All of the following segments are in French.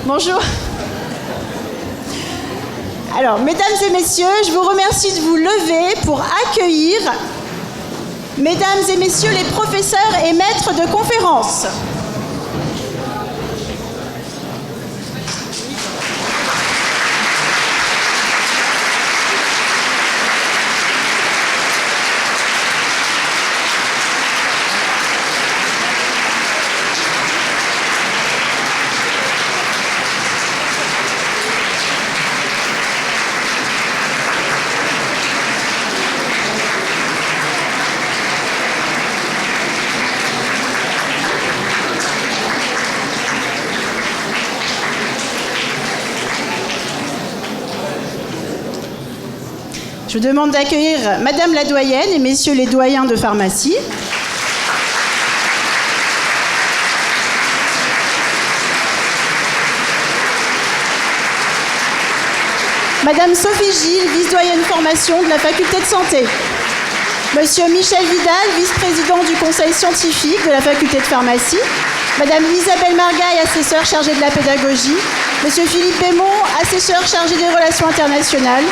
Bonjour. Alors, mesdames et messieurs, je vous remercie de vous lever pour accueillir, mesdames et messieurs, les professeurs et maîtres de conférences. Je vous demande d'accueillir Madame la doyenne et Messieurs les doyens de pharmacie. Madame Sophie Gilles, vice-doyenne formation de la faculté de santé. Monsieur Michel Vidal, vice-président du conseil scientifique de la faculté de pharmacie. Madame Isabelle Margaille, assesseure chargée de la pédagogie. Monsieur Philippe Bémont, assesseur chargé des relations internationales.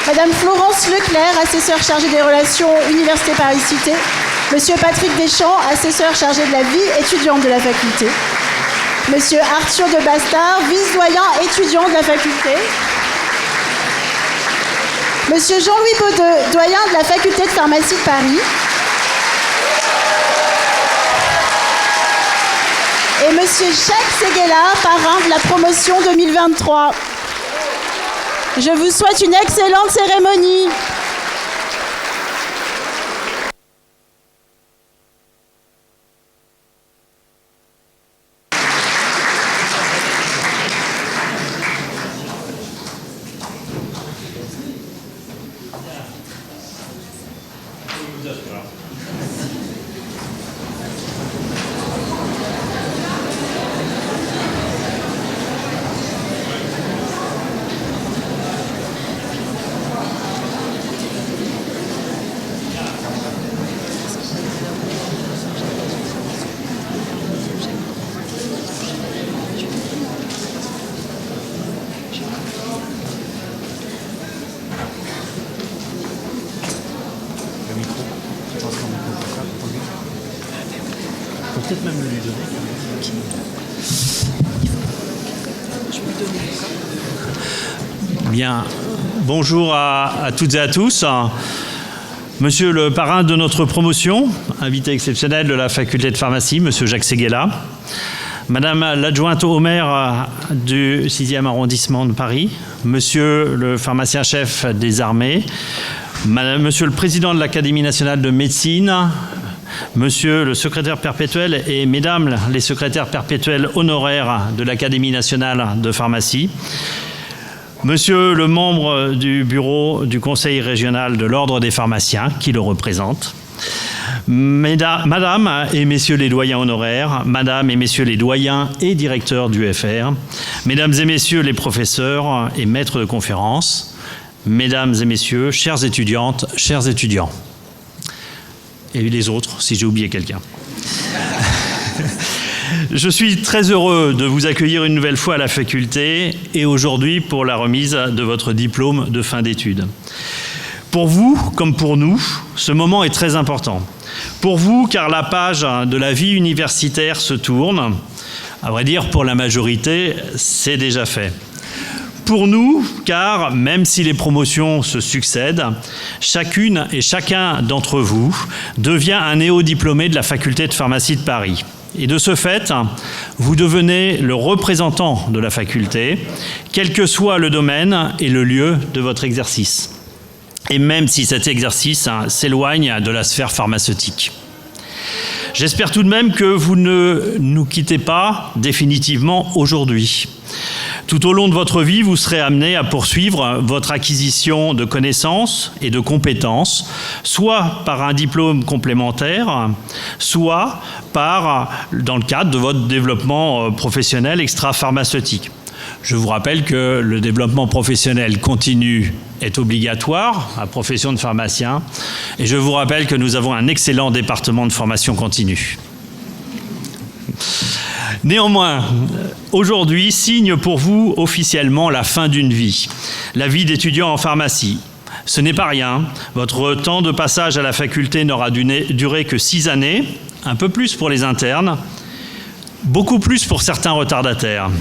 Madame Florence Leclerc, assesseure chargée des relations Université Paris-Cité. Monsieur Patrick Deschamps, assesseur chargé de la vie étudiante de la faculté. Monsieur Arthur de Bastard, vice-doyen étudiant de la faculté. Monsieur Jean-Louis Baudeux, doyen de la faculté de pharmacie de Paris. Et Monsieur Jacques Séguéla, parrain de la promotion 2023. Je vous souhaite une excellente cérémonie. Peut-être même le lui donner. Je peux lui donner. Bien. Bonjour à toutes et à tous. Monsieur le parrain de notre promotion, invité exceptionnel de la faculté de pharmacie, monsieur Jacques Séguéla. Madame l'adjointe au maire du 6e arrondissement de Paris. Monsieur le pharmacien-chef des armées. Monsieur le président de l'Académie nationale de médecine. Monsieur le secrétaire perpétuel et mesdames les secrétaires perpétuels honoraires de l'Académie nationale de pharmacie, monsieur le membre du bureau du conseil régional de l'ordre des pharmaciens qui le représente, madame et messieurs les doyens honoraires, madame et messieurs les doyens et directeurs du FR, mesdames et messieurs les professeurs et maîtres de conférences, mesdames et messieurs, chères étudiantes, chers étudiants. Et les autres, si j'ai oublié quelqu'un. Je suis très heureux de vous accueillir une nouvelle fois à la faculté et aujourd'hui pour la remise de votre diplôme de fin d'études. Pour vous, comme pour nous, ce moment est très important. Pour vous, car la page de la vie universitaire se tourne. À vrai dire, pour la majorité, c'est déjà fait. Pour nous, car même si les promotions se succèdent, chacune et chacun d'entre vous devient un néo-diplômé de la faculté de pharmacie de Paris. Et de ce fait, vous devenez le représentant de la faculté, quel que soit le domaine et le lieu de votre exercice. Et même si cet exercice s'éloigne de la sphère pharmaceutique. J'espère tout de même que vous ne nous quittez pas définitivement aujourd'hui. Tout au long de votre vie, vous serez amené à poursuivre votre acquisition de connaissances et de compétences, soit par un diplôme complémentaire, soit dans le cadre de votre développement professionnel extra-pharmaceutique. Je vous rappelle que le développement professionnel continu est obligatoire à la profession de pharmacien et je vous rappelle que nous avons un excellent département de formation continue. Néanmoins, aujourd'hui signe pour vous officiellement la fin d'une vie, la vie d'étudiant en pharmacie. Ce n'est pas rien, votre temps de passage à la faculté n'aura duré que 6 années, un peu plus pour les internes, beaucoup plus pour certains retardataires.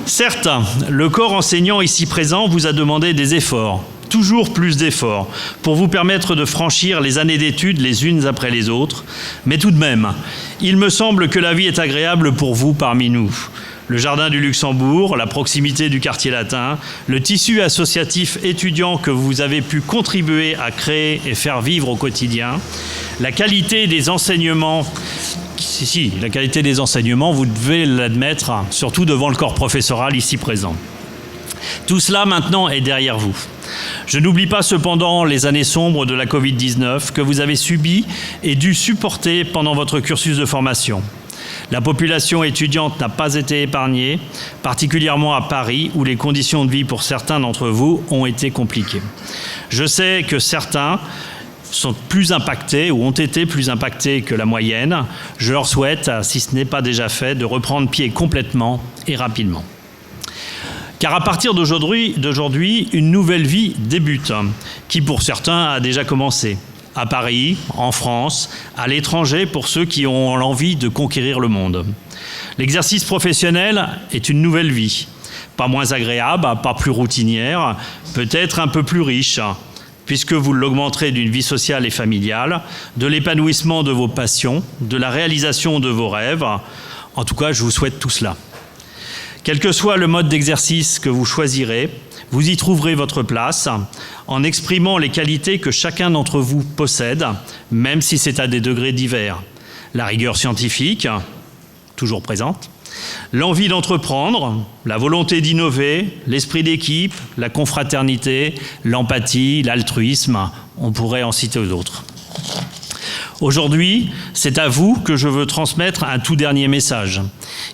Certes, le corps enseignant ici présent vous a demandé des efforts, toujours plus d'efforts, pour vous permettre de franchir les années d'études les unes après les autres. Mais tout de même, il me semble que la vie est agréable pour vous parmi nous. Le jardin du Luxembourg, la proximité du quartier latin, le tissu associatif étudiant que vous avez pu contribuer à créer et faire vivre au quotidien, la qualité des enseignements. La qualité des enseignements, vous devez l'admettre, surtout devant le corps professoral ici présent. Tout cela maintenant est derrière vous. Je n'oublie pas cependant les années sombres de la Covid-19 que vous avez subies et dû supporter pendant votre cursus de formation. La population étudiante n'a pas été épargnée, particulièrement à Paris, où les conditions de vie pour certains d'entre vous ont été compliquées. Je sais que certains sont plus impactés ou ont été plus impactés que la moyenne. Je leur souhaite, si ce n'est pas déjà fait, de reprendre pied complètement et rapidement. Car à partir d'aujourd'hui, une nouvelle vie débute, qui pour certains a déjà commencé. À Paris, en France, à l'étranger pour ceux qui ont l'envie de conquérir le monde. L'exercice professionnel est une nouvelle vie, pas moins agréable, pas plus routinière, peut-être un peu plus riche, puisque vous l'augmenterez d'une vie sociale et familiale, de l'épanouissement de vos passions, de la réalisation de vos rêves. En tout cas, je vous souhaite tout cela. Quel que soit le mode d'exercice que vous choisirez, vous y trouverez votre place en exprimant les qualités que chacun d'entre vous possède, même si c'est à des degrés divers. La rigueur scientifique, toujours présente, l'envie d'entreprendre, la volonté d'innover, l'esprit d'équipe, la confraternité, l'empathie, l'altruisme, on pourrait en citer d'autres. Aujourd'hui, c'est à vous que je veux transmettre un tout dernier message.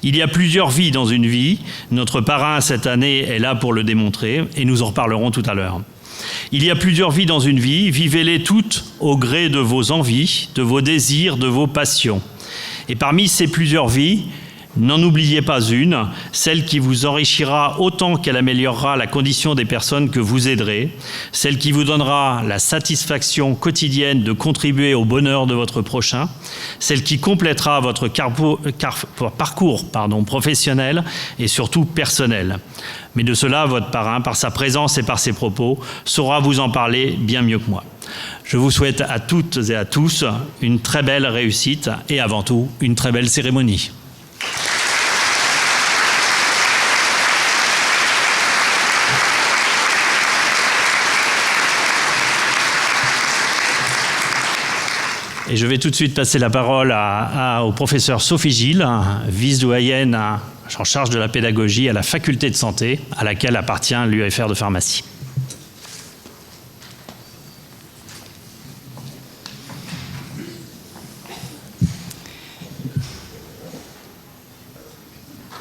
Il y a plusieurs vies dans une vie. Notre parrain cette année est là pour le démontrer et nous en reparlerons tout à l'heure. Il y a plusieurs vies dans une vie. Vivez-les toutes au gré de vos envies, de vos désirs, de vos passions. Et parmi ces plusieurs vies, n'en oubliez pas une, celle qui vous enrichira autant qu'elle améliorera la condition des personnes que vous aiderez, celle qui vous donnera la satisfaction quotidienne de contribuer au bonheur de votre prochain, celle qui complétera votre parcours professionnel et surtout personnel. Mais de cela, votre parrain, par sa présence et par ses propos, saura vous en parler bien mieux que moi. Je vous souhaite à toutes et à tous une très belle réussite et avant tout, une très belle cérémonie. Et je vais tout de suite passer la parole au professeur Sophie Gilles, vice-doyenne en charge de la pédagogie à la faculté de santé, à laquelle appartient l'UFR de pharmacie.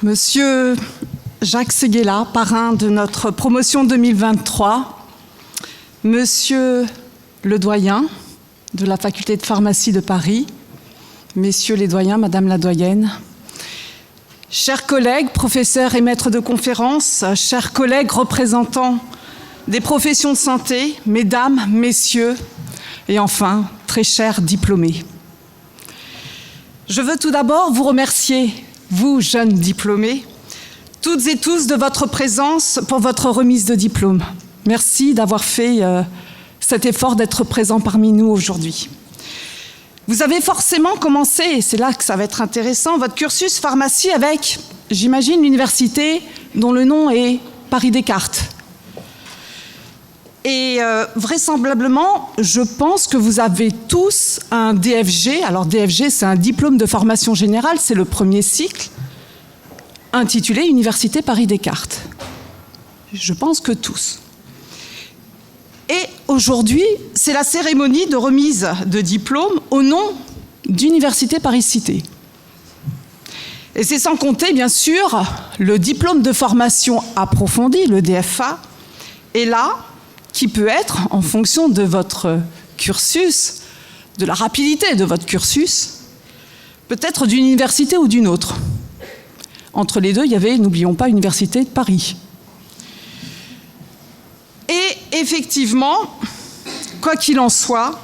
Monsieur Jacques Séguéla, parrain de notre promotion 2023, Monsieur le doyen de la faculté de pharmacie de Paris, Messieurs les doyens, Madame la doyenne, chers collègues, professeurs et maîtres de conférences, chers collègues représentants des professions de santé, Mesdames, Messieurs, et enfin, très chers diplômés. Je veux tout d'abord vous remercier, vous, jeunes diplômés, toutes et tous de votre présence pour votre remise de diplôme. Merci d'avoir fait cet effort d'être présent parmi nous aujourd'hui. Vous avez forcément commencé, et c'est là que ça va être intéressant, votre cursus pharmacie avec, j'imagine, l'université dont le nom est Paris-Descartes. Et vraisemblablement, je pense que vous avez tous un DFG. Alors DFG, c'est un diplôme de formation générale, c'est le premier cycle, intitulé Université Paris-Descartes. Je pense que tous. Et aujourd'hui, c'est la cérémonie de remise de diplôme au nom d'Université Paris-Cité. Et c'est sans compter, bien sûr, le diplôme de formation approfondie, le DFA, est là, qui peut être, en fonction de votre cursus, de la rapidité de votre cursus, peut-être d'une université ou d'une autre. Entre les deux, il y avait, n'oublions pas, l'Université de Paris. Et effectivement, quoi qu'il en soit,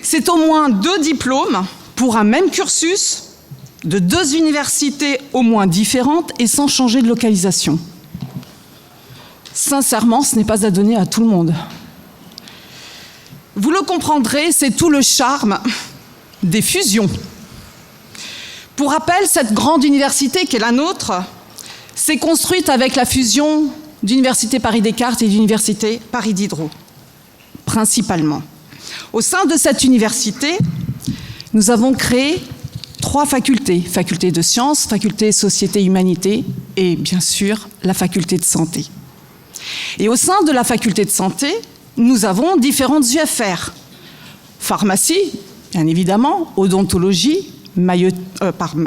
c'est au moins 2 diplômes pour un même cursus de 2 universités au moins différentes et sans changer de localisation. Sincèrement, ce n'est pas à donner à tout le monde. Vous le comprendrez, c'est tout le charme des fusions. Pour rappel, cette grande université qui est la nôtre s'est construite avec la fusion d'Université Paris-Descartes et d'Université Paris Diderot, principalement. Au sein de cette université, nous avons créé 3 facultés. Faculté de sciences, faculté société et humanité et bien sûr la faculté de santé. Et au sein de la faculté de santé, nous avons différentes UFR. Pharmacie, bien évidemment, odontologie,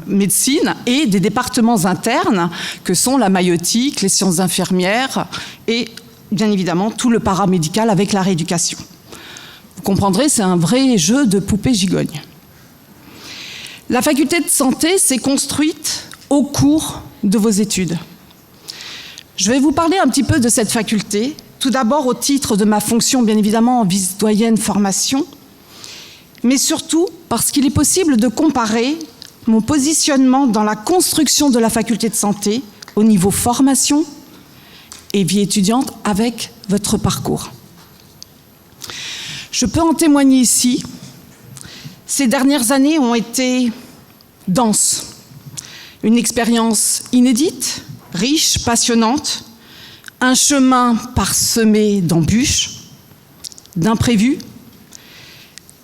médecine et des départements internes que sont la maïeutique, les sciences infirmières et bien évidemment tout le paramédical avec la rééducation. Vous comprendrez, c'est un vrai jeu de poupée-gigogne. La faculté de santé s'est construite au cours de vos études. Je vais vous parler un petit peu de cette faculté, tout d'abord au titre de ma fonction, bien évidemment, en vice-doyenne formation, mais surtout parce qu'il est possible de comparer mon positionnement dans la construction de la faculté de santé au niveau formation et vie étudiante avec votre parcours. Je peux en témoigner ici. Ces dernières années ont été denses. Une expérience inédite, riche, passionnante, un chemin parsemé d'embûches, d'imprévus.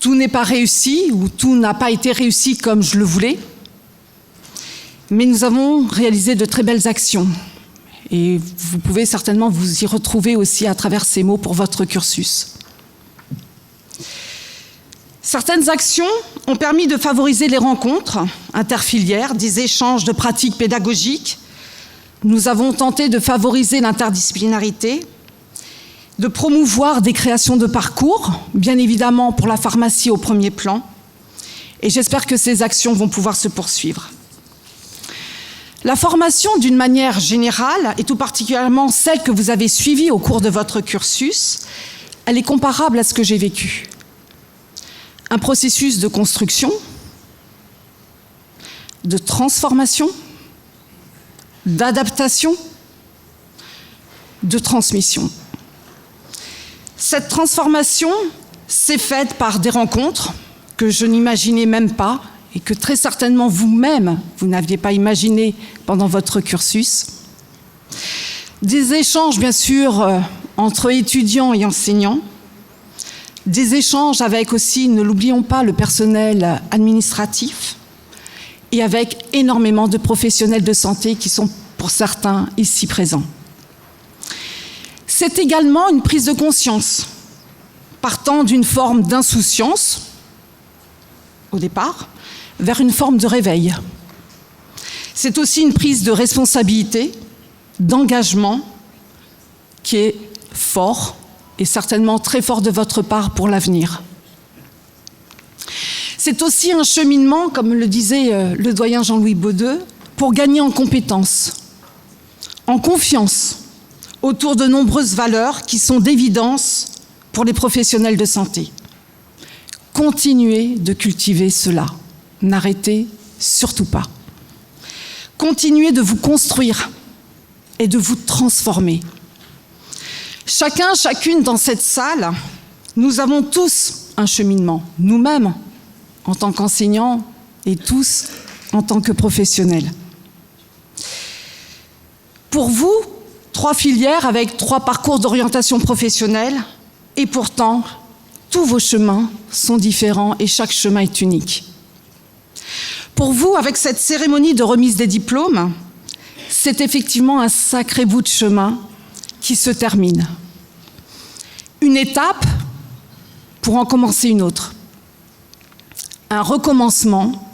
Tout n'est pas réussi ou tout n'a pas été réussi comme je le voulais. Mais nous avons réalisé de très belles actions. Et vous pouvez certainement vous y retrouver aussi à travers ces mots pour votre cursus. Certaines actions ont permis de favoriser les rencontres interfilières, des échanges de pratiques pédagogiques. Nous avons tenté de favoriser l'interdisciplinarité, de promouvoir des créations de parcours, bien évidemment pour la pharmacie au premier plan. Et j'espère que ces actions vont pouvoir se poursuivre. La formation, d'une manière générale, et tout particulièrement celle que vous avez suivie au cours de votre cursus, elle est comparable à ce que j'ai vécu. Un processus de construction, de transformation, d'adaptation, de transmission. Cette transformation s'est faite par des rencontres que je n'imaginais même pas et que très certainement vous-même, vous n'aviez pas imaginé pendant votre cursus. Des échanges, bien sûr, entre étudiants et enseignants. Des échanges avec aussi, ne l'oublions pas, le personnel administratif et avec énormément de professionnels de santé qui sont pour certains ici présents. C'est également une prise de conscience, partant d'une forme d'insouciance, au départ, vers une forme de réveil. C'est aussi une prise de responsabilité, d'engagement, qui est fort et certainement très fort de votre part pour l'avenir. C'est aussi un cheminement, comme le disait le doyen Jean-Louis Baudeux, pour gagner en compétences, en confiance, autour de nombreuses valeurs qui sont d'évidence pour les professionnels de santé. Continuez de cultiver cela. N'arrêtez surtout pas. Continuez de vous construire et de vous transformer. Chacun, chacune dans cette salle, nous avons tous un cheminement, nous-mêmes, en tant qu'enseignants et tous en tant que professionnels. Pour vous, 3 filières avec 3 parcours d'orientation professionnelle et pourtant, tous vos chemins sont différents et chaque chemin est unique. Pour vous, avec cette cérémonie de remise des diplômes, c'est effectivement un sacré bout de chemin qui se termine. Une étape pour en commencer une autre. Un recommencement,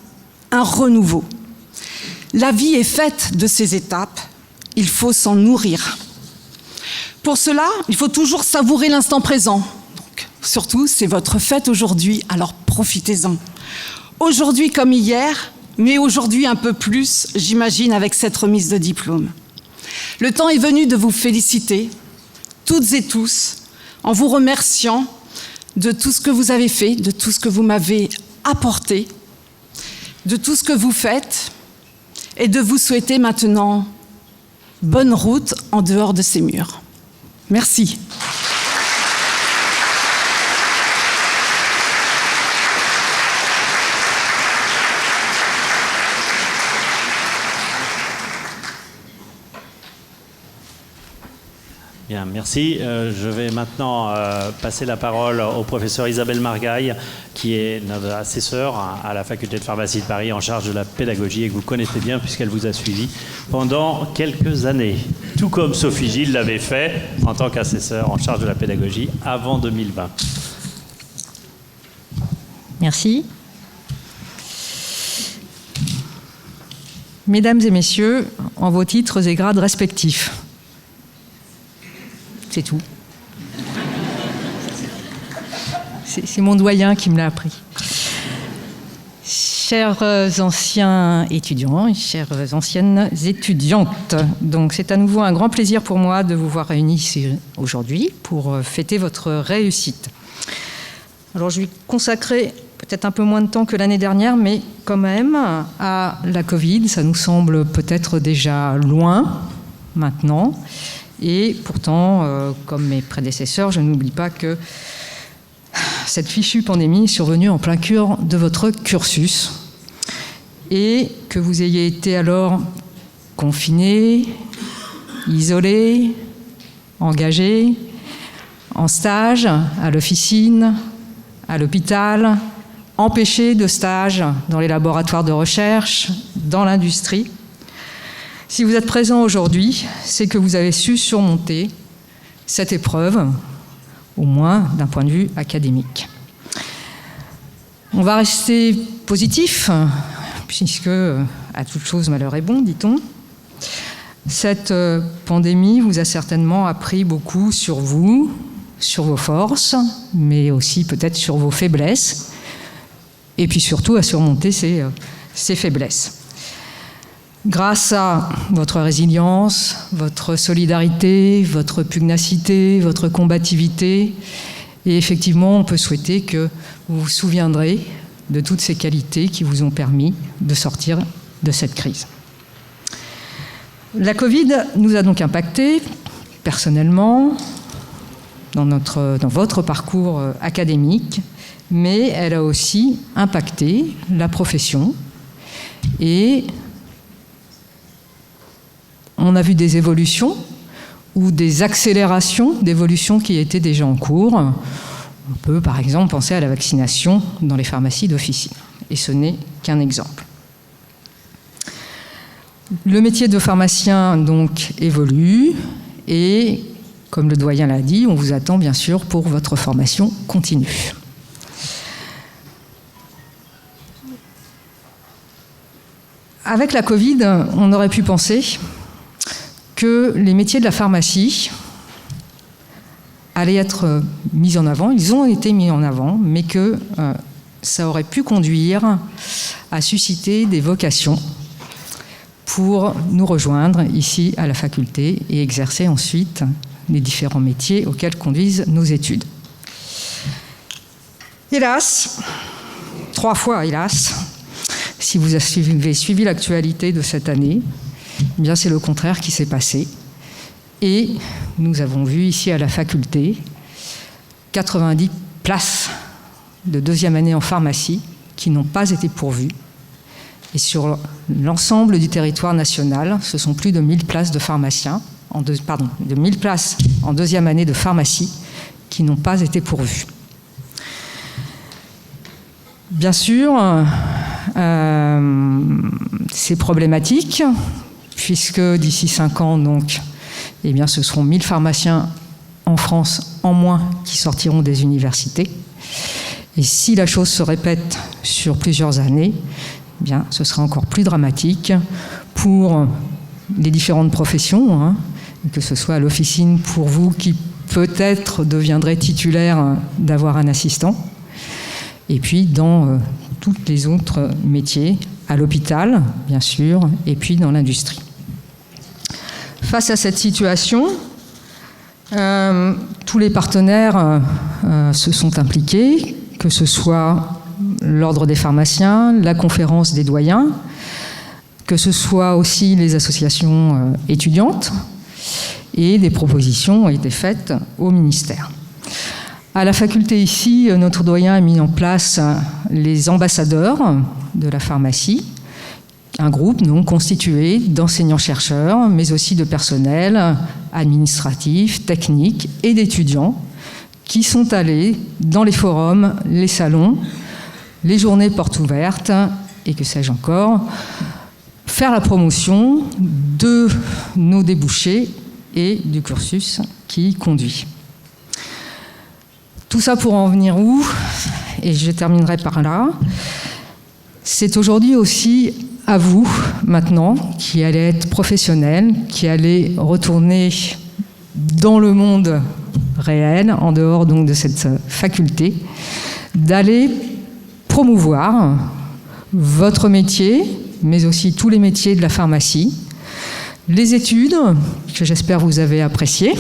un renouveau. La vie est faite de ces étapes, il faut s'en nourrir. Pour cela, il faut toujours savourer l'instant présent. Donc, surtout, c'est votre fête aujourd'hui, alors profitez-en. Aujourd'hui comme hier, mais aujourd'hui un peu plus, j'imagine, avec cette remise de diplôme. Le temps est venu de vous féliciter, toutes et tous, en vous remerciant de tout ce que vous avez fait, de tout ce que vous m'avez apporté, de tout ce que vous faites, et de vous souhaiter maintenant bonne route en dehors de ces murs. Merci. Bien, merci. Je vais maintenant passer la parole au professeur Isabelle Margaille, qui est notre assesseure à la faculté de pharmacie de Paris en charge de la pédagogie et que vous connaissez bien puisqu'elle vous a suivi pendant quelques années. Tout comme Sophie Gilles l'avait fait en tant qu'assesseure en charge de la pédagogie avant 2020. Merci. Mesdames et messieurs, en vos titres et grades respectifs. C'est tout. C'est mon doyen qui me l'a appris. Chers anciens étudiants et chères anciennes étudiantes, donc c'est à nouveau un grand plaisir pour moi de vous voir réunis ici aujourd'hui pour fêter votre réussite. Alors je vais consacrer peut-être un peu moins de temps que l'année dernière, mais quand même à la Covid. Ça nous semble peut-être déjà loin maintenant. Et pourtant, comme mes prédécesseurs, je n'oublie pas que cette fichue pandémie est survenue en plein cœur de votre cursus et que vous ayez été alors confinés, isolés, engagés, en stage, à l'officine, à l'hôpital, empêchés de stage dans les laboratoires de recherche, dans l'industrie. Si vous êtes présent aujourd'hui, c'est que vous avez su surmonter cette épreuve, au moins d'un point de vue académique. On va rester positif, puisque à toute chose malheur est bon, dit-on. Cette pandémie vous a certainement appris beaucoup sur vous, sur vos forces, mais aussi peut-être sur vos faiblesses, et puis surtout à surmonter ces faiblesses. Grâce à votre résilience, votre solidarité, votre pugnacité, votre combativité, et effectivement, on peut souhaiter que vous vous souviendrez de toutes ces qualités qui vous ont permis de sortir de cette crise. La Covid nous a donc impactés personnellement dans votre parcours académique, mais elle a aussi impacté la profession et on a vu des évolutions ou des accélérations d'évolutions qui étaient déjà en cours. On peut par exemple penser à la vaccination dans les pharmacies d'officine. Et ce n'est qu'un exemple. Le métier de pharmacien donc évolue et, comme le doyen l'a dit, on vous attend bien sûr pour votre formation continue. Avec la Covid, on aurait pu penser que les métiers de la pharmacie allaient être mis en avant. Ils ont été mis en avant, mais que ça aurait pu conduire à susciter des vocations pour nous rejoindre ici à la faculté et exercer ensuite les différents métiers auxquels conduisent nos études. Hélas, 3 fois hélas, si vous avez suivi l'actualité de cette année, eh bien c'est le contraire qui s'est passé. Et nous avons vu ici à la faculté 90 places de 2e année en pharmacie qui n'ont pas été pourvues. Et sur l'ensemble du territoire national, ce sont plus de 1000 places de pharmaciens, de 1000 places en 2e année de pharmacie qui n'ont pas été pourvues. Bien sûr, c'est problématique, puisque d'ici 5 ans, donc, eh bien, ce seront 1000 pharmaciens en France en moins qui sortiront des universités. Et si la chose se répète sur plusieurs années, eh bien, ce sera encore plus dramatique pour les différentes professions, que ce soit à l'officine pour vous qui peut-être deviendrez titulaire d'avoir un assistant, et puis dans tous les autres métiers à l'hôpital, bien sûr, et puis dans l'industrie. Face à cette situation, tous les partenaires se sont impliqués, que ce soit l'Ordre des pharmaciens, la conférence des doyens, que ce soit aussi les associations étudiantes, et des propositions ont été faites au ministère. À la faculté ici, notre doyen a mis en place les ambassadeurs de la pharmacie, un groupe donc constitué d'enseignants-chercheurs, mais aussi de personnel administratif, technique et d'étudiants qui sont allés dans les forums, les salons, les journées portes ouvertes et que sais-je encore, faire la promotion de nos débouchés et du cursus qui y conduit. Tout ça pour en venir où? Et je terminerai par là. C'est aujourd'hui aussi à vous, maintenant, qui allez être professionnels, qui allez retourner dans le monde réel, en dehors donc de cette faculté, d'aller promouvoir votre métier, mais aussi tous les métiers de la pharmacie, les études, que j'espère vous avez appréciées,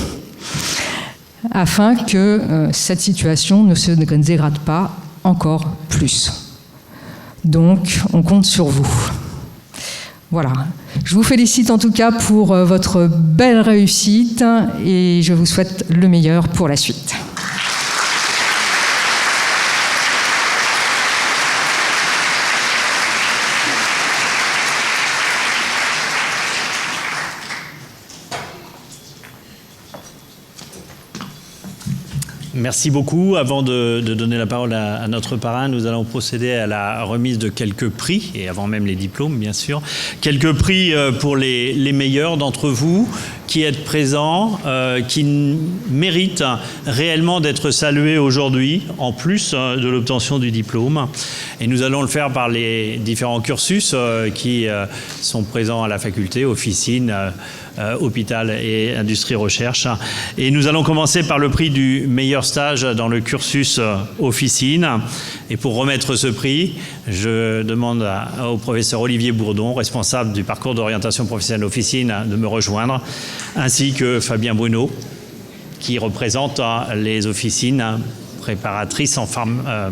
afin que cette situation ne se dégrade pas encore plus. Donc, on compte sur vous. Voilà. Je vous félicite en tout cas pour votre belle réussite et je vous souhaite le meilleur pour la suite. Merci beaucoup. Avant de donner la parole à notre parrain, nous allons procéder à la remise de quelques prix, et avant même les diplômes, bien sûr. Quelques prix pour les meilleurs d'entre vous qui êtes présents, qui méritent réellement d'être salués aujourd'hui, en plus de l'obtention du diplôme. Et nous allons le faire par les différents cursus qui sont présents à la faculté, officine, hôpital et industrie recherche. Et nous allons commencer par le prix du meilleur stage dans le cursus officine. Et pour remettre ce prix, je demande au professeur Olivier Bourdon, responsable du parcours d'orientation professionnelle officine, de me rejoindre, ainsi que Fabien Bruno, qui représente les officines préparatrices en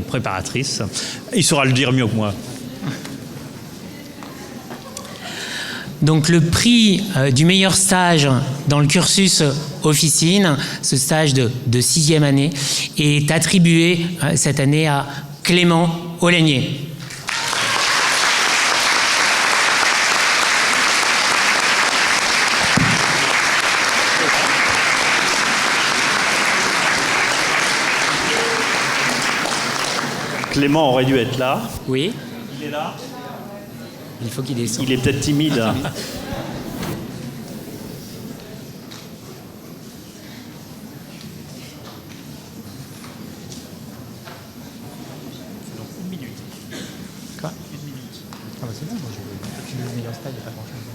préparatrices. Il saura le dire mieux que moi. Donc le prix du meilleur stage dans le cursus officine, ce stage de 6e année, est attribué cette année à Clément Olagnier. Clément aurait dû être là. Oui. Il est là. Il faut qu'il descende. Il est peut-être timide. Quoi ? Ah bah c'est bon, moi je le meilleur stage, il n'y a pas grand-chose.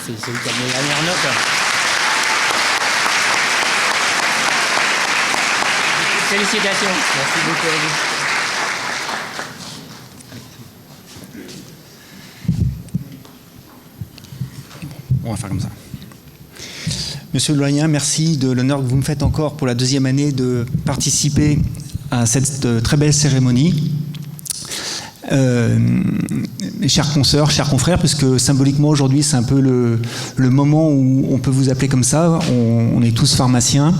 C'est celui qui a les dernières notes. Félicitations. Merci beaucoup à vous. On va faire comme ça. Monsieur le doyen, merci de l'honneur que vous me faites encore pour la 2e année de participer à cette très belle cérémonie. Mes chers consoeurs, chers confrères, puisque symboliquement aujourd'hui c'est un peu le moment où on peut vous appeler comme ça, on est tous pharmaciens.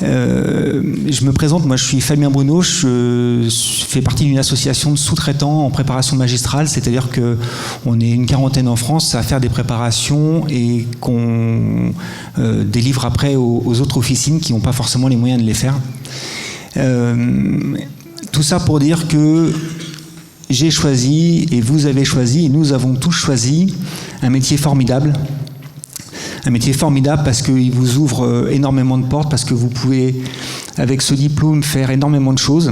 Je me présente, moi je suis Fabien Bruno, je fais partie d'une association de sous-traitants en préparation magistrale, c'est-à-dire qu'on est une quarantaine en France à faire des préparations et qu'on délivre après aux autres officines qui n'ont pas forcément les moyens de les faire. Tout ça pour dire que j'ai choisi, et vous avez choisi, et nous avons tous choisi un métier formidable. Un métier formidable parce qu'il vous ouvre énormément de portes, parce que vous pouvez, avec ce diplôme, faire énormément de choses.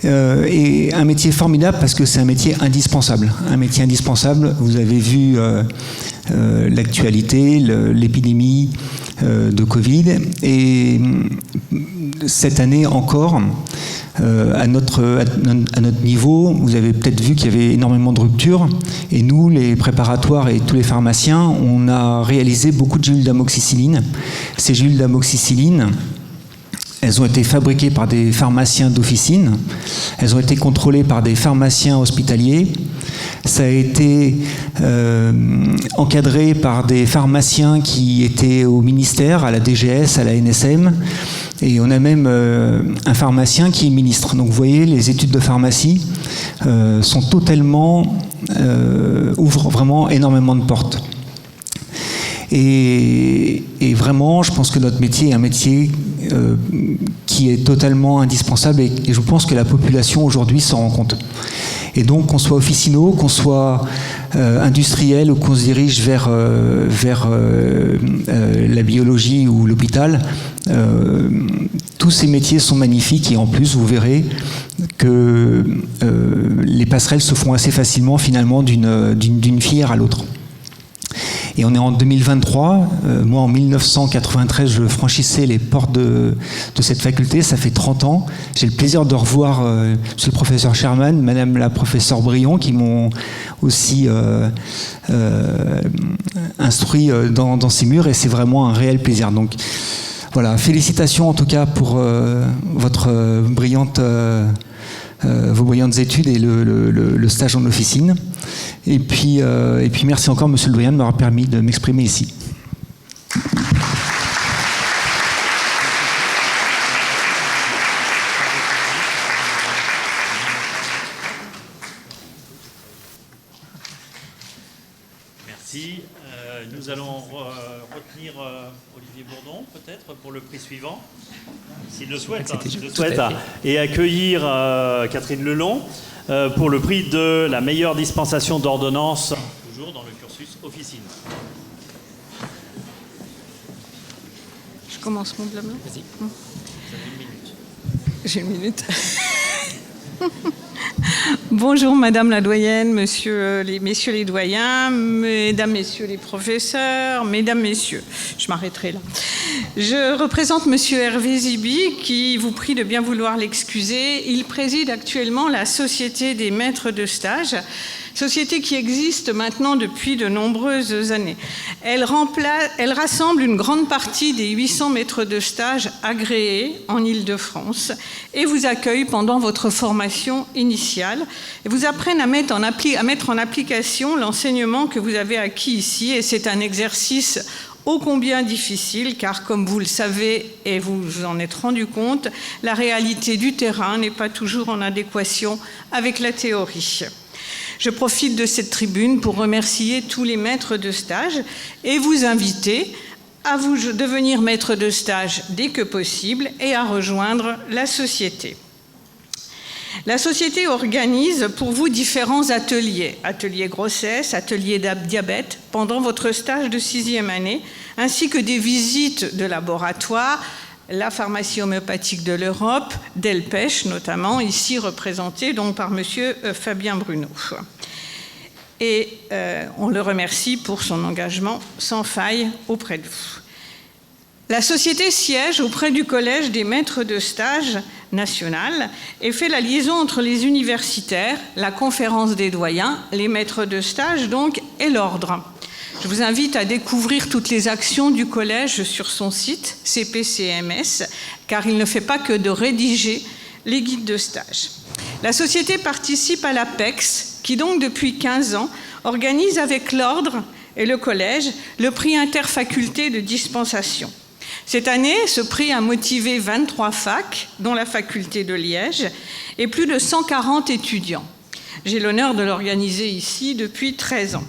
Et un métier formidable parce que c'est un métier indispensable. Un métier indispensable, vous avez vu l'actualité, l'épidémie de Covid. Et cette année encore, à notre niveau, vous avez peut-être vu qu'il y avait énormément de ruptures. Et nous, les préparatoires et tous les pharmaciens, on a réalisé beaucoup de gélules d'amoxicilline. Ces gélules d'amoxicilline, elles ont été fabriquées par des pharmaciens d'officine, elles ont été contrôlées par des pharmaciens hospitaliers, ça a été encadré par des pharmaciens qui étaient au ministère, à la DGS, à la NSM, et on a même un pharmacien qui est ministre. Donc vous voyez, les études de pharmacie sont totalement, ouvrent vraiment énormément de portes. Et vraiment, je pense que notre métier est un métier qui est totalement indispensable et je pense que la population aujourd'hui s'en rend compte. Et donc, qu'on soit officinaux, qu'on soit industriel ou qu'on se dirige vers la biologie ou l'hôpital, tous ces métiers sont magnifiques et en plus, vous verrez que les passerelles se font assez facilement finalement d'une filière à l'autre. Et on est en 2023. Moi, en 1993, je franchissais les portes de cette faculté. Ça fait 30 ans. J'ai le plaisir de revoir monsieur le professeur Sherman, madame la professeure Brion, qui m'ont aussi instruit dans ces murs. Et c'est vraiment un réel plaisir. Donc, voilà. Félicitations, en tout cas, pour votre vos brillantes études et le stage en officine. Et puis merci encore, monsieur le doyen, de m'avoir permis de m'exprimer ici. Merci. Nous allons retenir Olivier Bourdon, peut-être, pour le prix suivant, s'il le souhaite. Et accueillir Catherine Lelon pour le prix de la meilleure dispensation d'ordonnances, toujours dans le cursus officine. Je commence mon blabla. Vas-y. J'ai une minute. Bonjour Madame la doyenne, messieurs les doyens, mesdames, messieurs les professeurs, mesdames, messieurs. Je m'arrêterai là. Je représente monsieur Hervé Zibi qui vous prie de bien vouloir l'excuser. Il préside actuellement la Société des maîtres de stage, société qui existe maintenant depuis de nombreuses années. Elle rassemble une grande partie des 800 maîtres de stage agréés en Île-de-France et vous accueille pendant votre formation initiale et vous apprennent à mettre en application l'enseignement que vous avez acquis ici. Et c'est un exercice ô combien difficile, car comme vous le savez et vous vous en êtes rendu compte, la réalité du terrain n'est pas toujours en adéquation avec la théorie. Je profite de cette tribune pour remercier tous les maîtres de stage et vous inviter à vous devenir maître de stage dès que possible et à rejoindre la société. La société organise pour vous différents ateliers, ateliers grossesse, ateliers diabète, pendant votre stage de 6e année, ainsi que des visites de laboratoire, la pharmacie homéopathique de l'Europe, Delpech notamment, ici représentée donc par monsieur Fabien Bruno. Et on le remercie pour son engagement sans faille auprès de vous. La société siège auprès du Collège des maîtres de stage national et fait la liaison entre les universitaires, la conférence des doyens, les maîtres de stage donc et l'ordre. Je vous invite à découvrir toutes les actions du collège sur son site CPCMS, car il ne fait pas que de rédiger les guides de stage. La société participe à l'APEX, qui donc depuis 15 ans organise avec l'ordre et le collège le prix interfaculté de dispensation. Cette année, ce prix a motivé 23 facs, dont la faculté de Liège, et plus de 140 étudiants. J'ai l'honneur de l'organiser ici depuis 13 ans.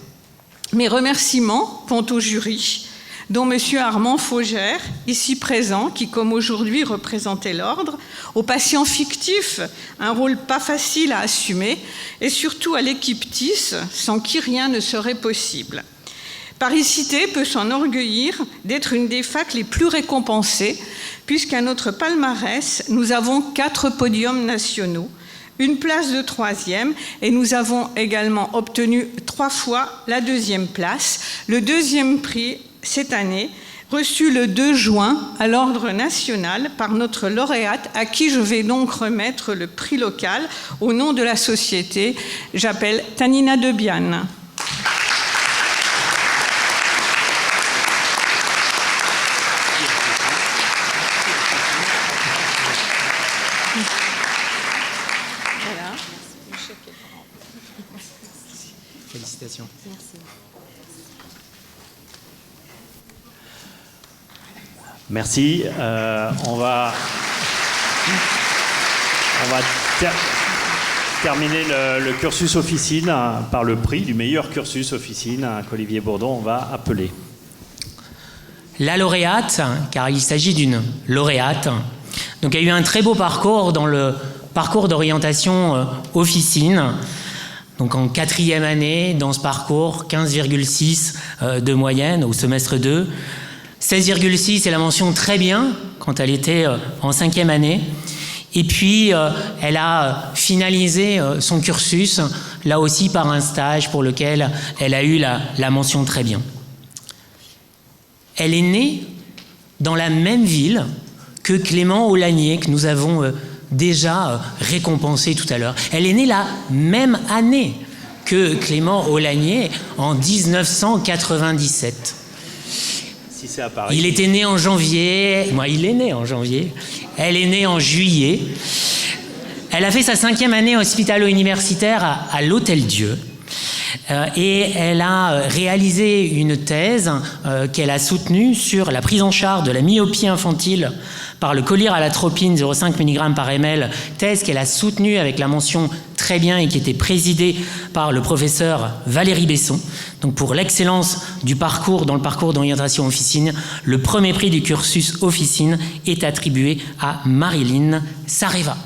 Mes remerciements vont au jury, dont M. Armand Faugère, ici présent, qui, comme aujourd'hui, représentait l'ordre, aux patients fictifs, un rôle pas facile à assumer, et surtout à l'équipe TIS, sans qui rien ne serait possible. Paris Cité peut s'enorgueillir d'être une des facs les plus récompensées, puisqu'à notre palmarès, nous avons 4 podiums nationaux, une place de 3e, et nous avons également obtenu 3 fois la 2e place. Le 2e prix, cette année, reçu le 2 juin à l'Ordre national par notre lauréate, à qui je vais donc remettre le prix local au nom de la société. J'appelle Tanina Debiane. Félicitations. Merci. Merci. On va terminer le cursus officine par le prix du meilleur cursus officine qu'Olivier Bourdon va appeler. La lauréate, car il s'agit d'une lauréate, donc elle a eu un très beau parcours dans le parcours d'orientation officine. Donc en 4e année, dans ce parcours, 15,6 de moyenne au semestre 2. 16,6 c'est la mention très bien quand elle était en 5e année. Et puis, elle a finalisé son cursus, là aussi par un stage pour lequel elle a eu la mention très bien. Elle est née dans la même ville que Clément Aulagnier, que nous avons déjà récompensé tout à l'heure. Elle est née la même année que Clément Aulagnier, en 1997. Si c'est à Paris. Il était né en janvier, il est né en janvier, elle est née en juillet. Elle a fait sa 5e année hospitalo-universitaire à l'Hôtel-Dieu. Et elle a réalisé une thèse qu'elle a soutenue sur la prise en charge de la myopie infantile par le choline-atropine 0,5 mg par ml, thèse qu'elle a soutenue avec la mention très bien et qui était présidée par le professeur Valérie Besson. Donc pour l'excellence du parcours dans le parcours d'orientation officine, le premier prix du cursus officine est attribué à Marilyn Sareva.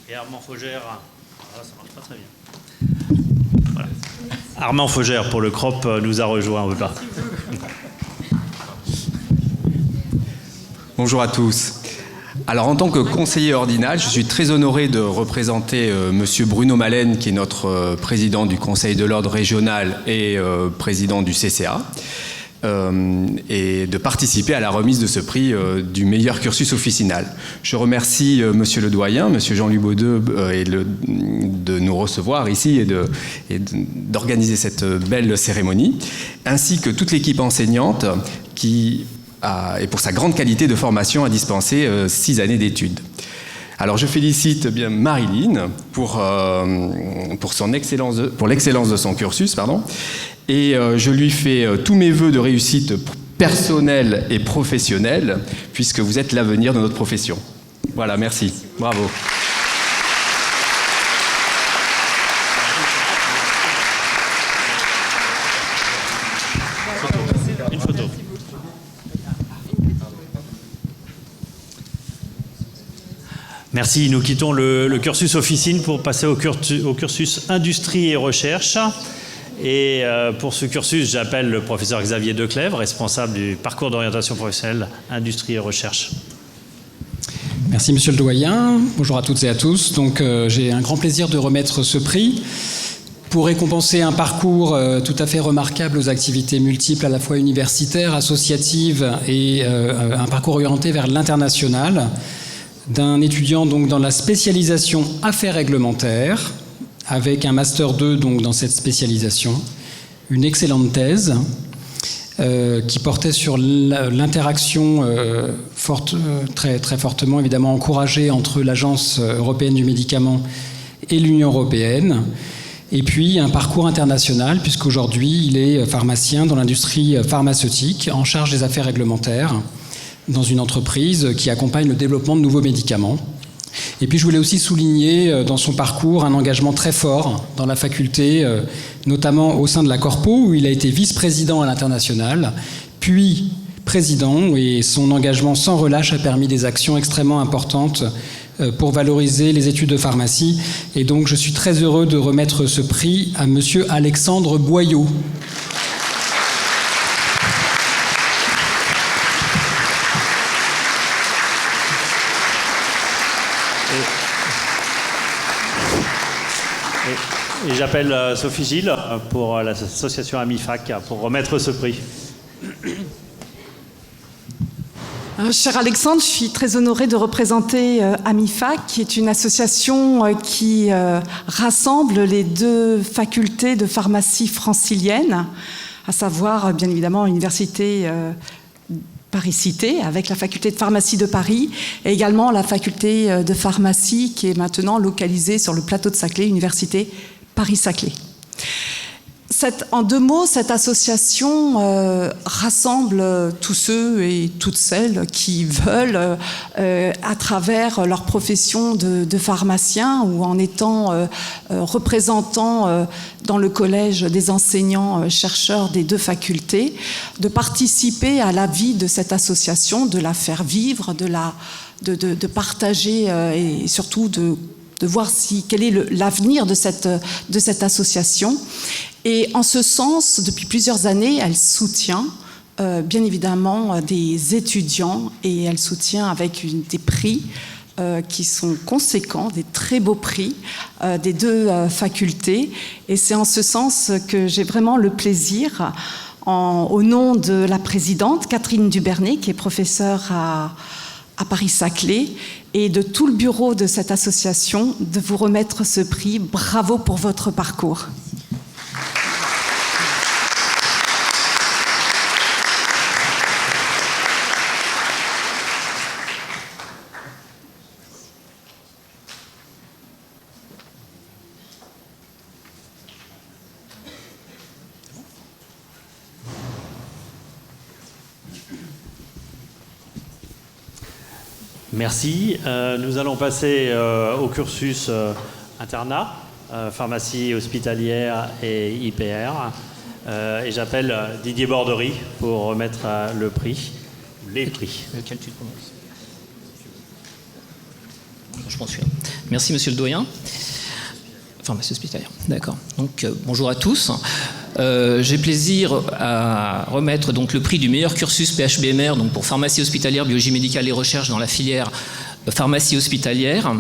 Et Armand Faugère, ça marche pas très bien. Voilà. Armand Faugère pour le CROP nous a rejoint. Bonjour à tous. Alors en tant que conseiller ordinal, je suis très honoré de représenter monsieur Bruno Malène, qui est notre président du Conseil de l'Ordre régional et président du CCA. Et de participer à la remise de ce prix du meilleur cursus officinal. Je remercie monsieur le doyen, monsieur Jean-Louis Baudeux, de nous recevoir ici et d'organiser cette belle cérémonie, ainsi que toute l'équipe enseignante qui et pour sa grande qualité de formation a dispensé 6 années d'études. Alors je félicite bien Marilyn pour l'excellence de son cursus, pardon. Et je lui fais tous mes vœux de réussite personnelle et professionnelle, puisque vous êtes l'avenir de notre profession. Voilà, merci. Bravo. Une photo. Merci. Nous quittons le cursus officine pour passer au cursus industrie et recherche. Et pour ce cursus, j'appelle le professeur Xavier Declèves, responsable du parcours d'orientation professionnelle, industrie et recherche. Merci monsieur le doyen. Bonjour à toutes et à tous. Donc j'ai un grand plaisir de remettre ce prix pour récompenser un parcours tout à fait remarquable aux activités multiples, à la fois universitaires, associatives et un parcours orienté vers l'international, d'un étudiant donc dans la spécialisation affaires réglementaires, avec un Master 2 donc, dans cette spécialisation, une excellente thèse qui portait sur l'interaction très, très fortement évidemment encouragée entre l'Agence européenne du médicament et l'Union européenne, et puis un parcours international puisqu'aujourd'hui il est pharmacien dans l'industrie pharmaceutique en charge des affaires réglementaires dans une entreprise qui accompagne le développement de nouveaux médicaments. Et puis je voulais aussi souligner dans son parcours un engagement très fort dans la faculté, notamment au sein de la Corpo, où il a été vice-président à l'international, puis président, et son engagement sans relâche a permis des actions extrêmement importantes pour valoriser les études de pharmacie. Et donc je suis très heureux de remettre ce prix à monsieur Alexandre Boyau. Et j'appelle Sophie Gilles pour l'association AmiFac pour remettre ce prix. Cher Alexandre, je suis très honorée de représenter AmiFac, qui est une association qui rassemble les 2 facultés de pharmacie franciliennes, à savoir bien évidemment l'université Paris-Cité, avec la faculté de pharmacie de Paris, et également la faculté de pharmacie qui est maintenant localisée sur le plateau de Saclay, université Paris-Saclay. En 2 mots, cette association rassemble tous ceux et toutes celles qui veulent, à travers leur profession de pharmacien ou en étant représentant dans le collège des enseignants-chercheurs des 2 facultés, de participer à la vie de cette association, de la faire vivre, de partager et surtout de voir quel est l'avenir de cette association. Et en ce sens, depuis plusieurs années, elle soutient bien évidemment des étudiants et elle soutient avec des prix qui sont conséquents, des très beaux prix des 2 facultés. Et c'est en ce sens que j'ai vraiment le plaisir, au nom de la présidente Catherine Dubernay, qui est professeure à Paris-Saclay, et de tout le bureau de cette association, de vous remettre ce prix. Bravo pour votre parcours. Merci. Nous allons passer au cursus internat, pharmacie hospitalière et IPR. Et j'appelle Didier Bordery pour remettre le prix, les prix. Lequel tu commences ? Je pense celui-là. Merci, monsieur le doyen. Pharmacie hospitalière, d'accord. Donc, bonjour à tous. J'ai plaisir à remettre donc le prix du meilleur cursus PHBMR donc pour pharmacie hospitalière, biologie médicale et recherche dans la filière pharmacie hospitalière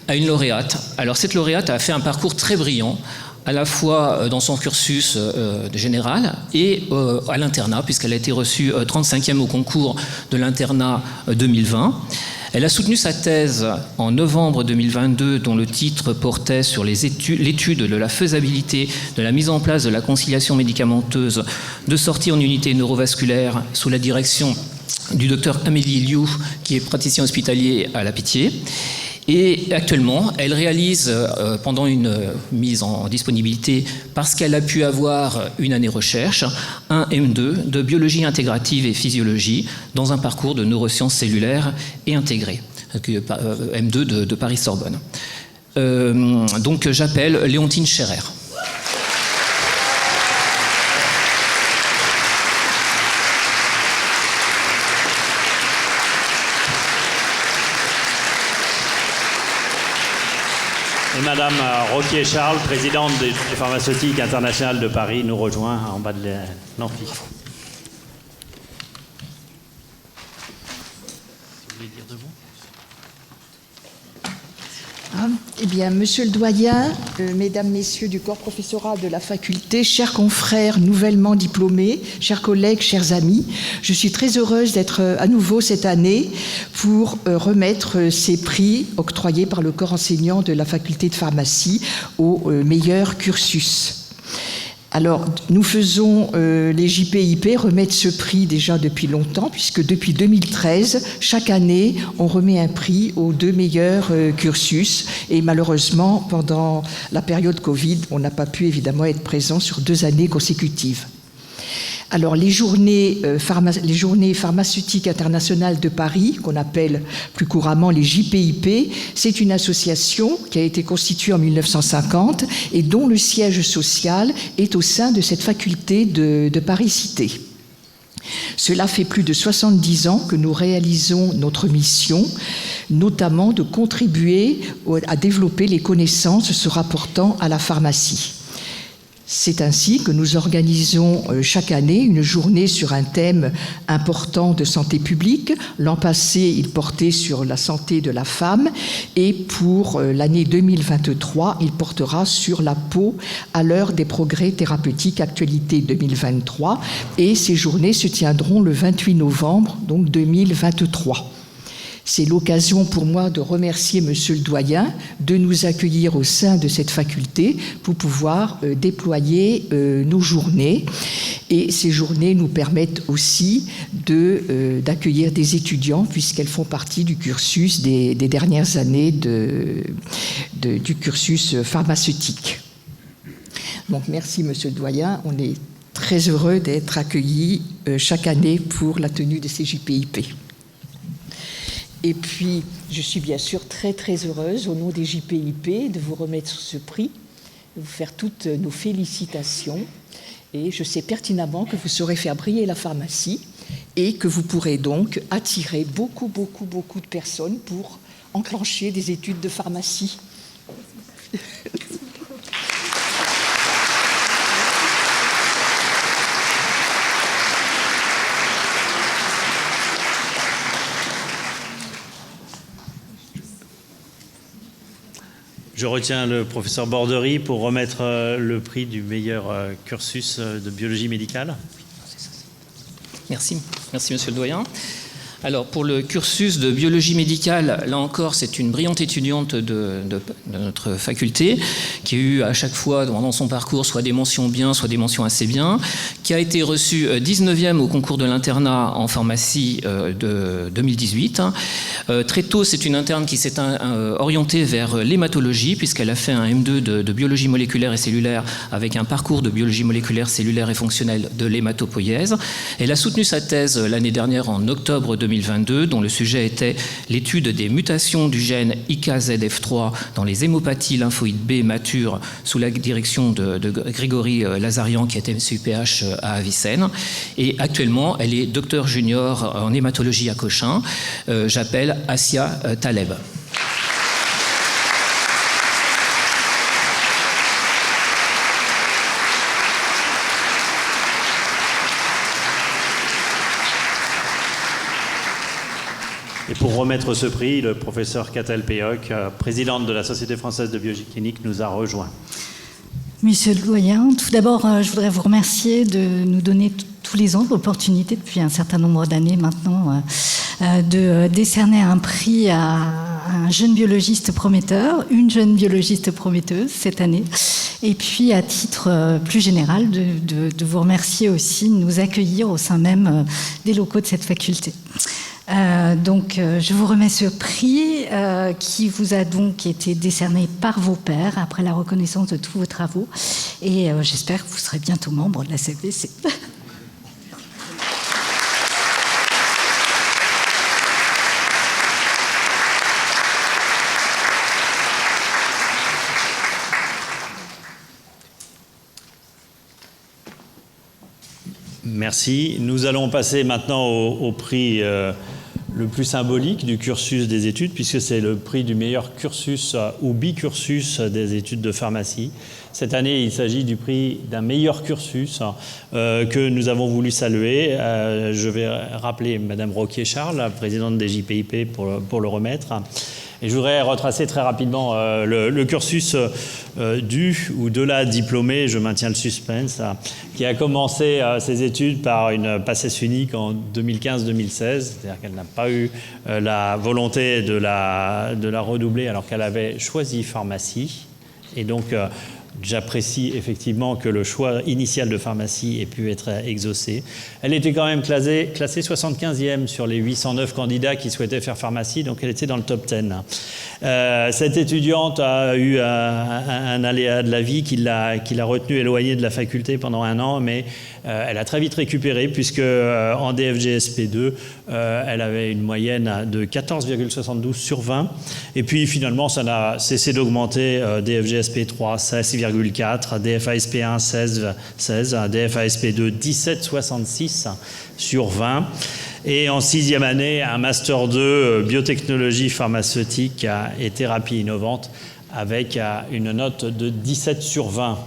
à une lauréate. Alors cette lauréate a fait un parcours très brillant, à la fois dans son cursus général et à l'internat, puisqu'elle a été reçue 35e au concours de l'internat 2020. Elle a soutenu sa thèse en novembre 2022, dont le titre portait sur l'étude de la faisabilité de la mise en place de la conciliation médicamenteuse de sortie en unité neurovasculaire sous la direction du docteur Amélie Liu, qui est praticien hospitalier à La Pitié. Et actuellement, elle réalise, pendant une mise en disponibilité, parce qu'elle a pu avoir une année recherche, un M2 de biologie intégrative et physiologie dans un parcours de neurosciences cellulaires et intégrées, M2 de Paris-Sorbonne. Donc j'appelle Léontine Scherer. Et Madame Roquier-Charles, présidente des pharmaceutiques internationales de Paris, nous rejoint en bas de l'amphi. Eh bien, monsieur le doyen, mesdames, messieurs du corps professoral de la faculté, chers confrères nouvellement diplômés, chers collègues, chers amis, je suis très heureuse d'être à nouveau cette année pour remettre ces prix octroyés par le corps enseignant de la faculté de pharmacie au meilleur cursus. Alors, nous faisons les JPIP remettre ce prix déjà depuis longtemps, puisque depuis 2013, chaque année, on remet un prix aux 2 meilleurs cursus. Et malheureusement, pendant la période Covid, on n'a pas pu évidemment être présent sur 2 années consécutives. Alors, les journées pharmaceutiques internationales de Paris, qu'on appelle plus couramment les JPIP, c'est une association qui a été constituée en 1950 et dont le siège social est au sein de cette faculté de Paris-Cité. Cela fait plus de 70 ans que nous réalisons notre mission, notamment de contribuer à développer les connaissances se rapportant à la pharmacie. C'est ainsi que nous organisons chaque année une journée sur un thème important de santé publique. L'an passé, il portait sur la santé de la femme et pour l'année 2023, il portera sur la peau à l'heure des progrès thérapeutiques, actualité 2023. Et ces journées se tiendront le 28 novembre, donc 2023. C'est l'occasion pour moi de remercier Monsieur le Doyen de nous accueillir au sein de cette faculté pour pouvoir déployer nos journées. Et ces journées nous permettent aussi d'accueillir des étudiants puisqu'elles font partie du cursus des dernières années du cursus pharmaceutique. Donc merci Monsieur le Doyen, on est très heureux d'être accueillis chaque année pour la tenue de ces JPIP. Et puis, je suis bien sûr très très heureuse, au nom des JPIP, de vous remettre ce prix, de vous faire toutes nos félicitations. Et je sais pertinemment que vous saurez faire briller la pharmacie et que vous pourrez donc attirer beaucoup de personnes pour enclencher des études de pharmacie. Je retiens le professeur Bordery pour remettre le prix du meilleur cursus de biologie médicale. Merci. Merci, Monsieur le Doyen. Alors, pour le cursus de biologie médicale, là encore, c'est une brillante étudiante de notre faculté qui a eu à chaque fois dans son parcours soit des mentions bien, soit des mentions assez bien, qui a été reçue 19e au concours de l'internat en pharmacie de 2018. Très tôt, c'est une interne qui s'est orientée vers l'hématologie puisqu'elle a fait un M2 de biologie moléculaire et cellulaire avec un parcours de biologie moléculaire, cellulaire et fonctionnelle de l'hématopoïèse. Elle a soutenu sa thèse l'année dernière en octobre 2022, dont le sujet était l'étude des mutations du gène IKZF3 dans les hémopathies lymphoïdes B matures sous la direction de Grégory Lazarian, qui était MCUPH à Avicenne. Et actuellement, elle est docteur junior en hématologie à Cochin. J'appelle Assia Taleb. Et pour remettre ce prix, le professeur Catel Péoc, présidente de la Société française de biologie clinique, nous a rejoints. Monsieur le Doyen, tout d'abord, je voudrais vous remercier de nous donner tous les ans l'opportunité, depuis un certain nombre d'années maintenant, de décerner un prix à un jeune biologiste prometteur, une jeune biologiste prometteuse cette année. Et puis, à titre plus général, de vous remercier aussi de nous accueillir au sein même des locaux de cette faculté. Donc, je vous remets ce prix qui vous a donc été décerné par vos pairs après la reconnaissance de tous vos travaux. Et j'espère que vous serez bientôt membre de la CFBC. Merci. Nous allons passer maintenant au prix le plus symbolique du cursus des études, puisque c'est le prix du meilleur cursus ou bicursus des études de pharmacie. Cette année, il s'agit du prix d'un meilleur cursus que nous avons voulu saluer. Je vais rappeler Madame Roquier-Charles, la présidente des JPIP, pour le remettre. Et je voudrais retracer très rapidement le cursus du ou de la diplômée, je maintiens le suspense, qui a commencé ses études par une PACES unique en 2015-2016, c'est-à-dire qu'elle n'a pas eu la volonté de la redoubler alors qu'elle avait choisi pharmacie. Et donc, j'apprécie effectivement que le choix initial de pharmacie ait pu être exaucé. Elle était quand même classée 75e sur les 809 candidats qui souhaitaient faire pharmacie, donc elle était dans le top 10. Cette étudiante a eu un aléa de la vie qui l'a retenue éloignée de la faculté pendant 1 an, mais elle a très vite récupéré puisque en DFGSP2, elle avait une moyenne de 14,72 sur 20. Et puis finalement, ça n'a cessé d'augmenter. DFGSP3, 16,4, DFASP1, 16, DFASP2, 17,66 sur 20. Et en 6e année, un Master 2 biotechnologie pharmaceutique et thérapie innovante avec une note de 17 sur 20.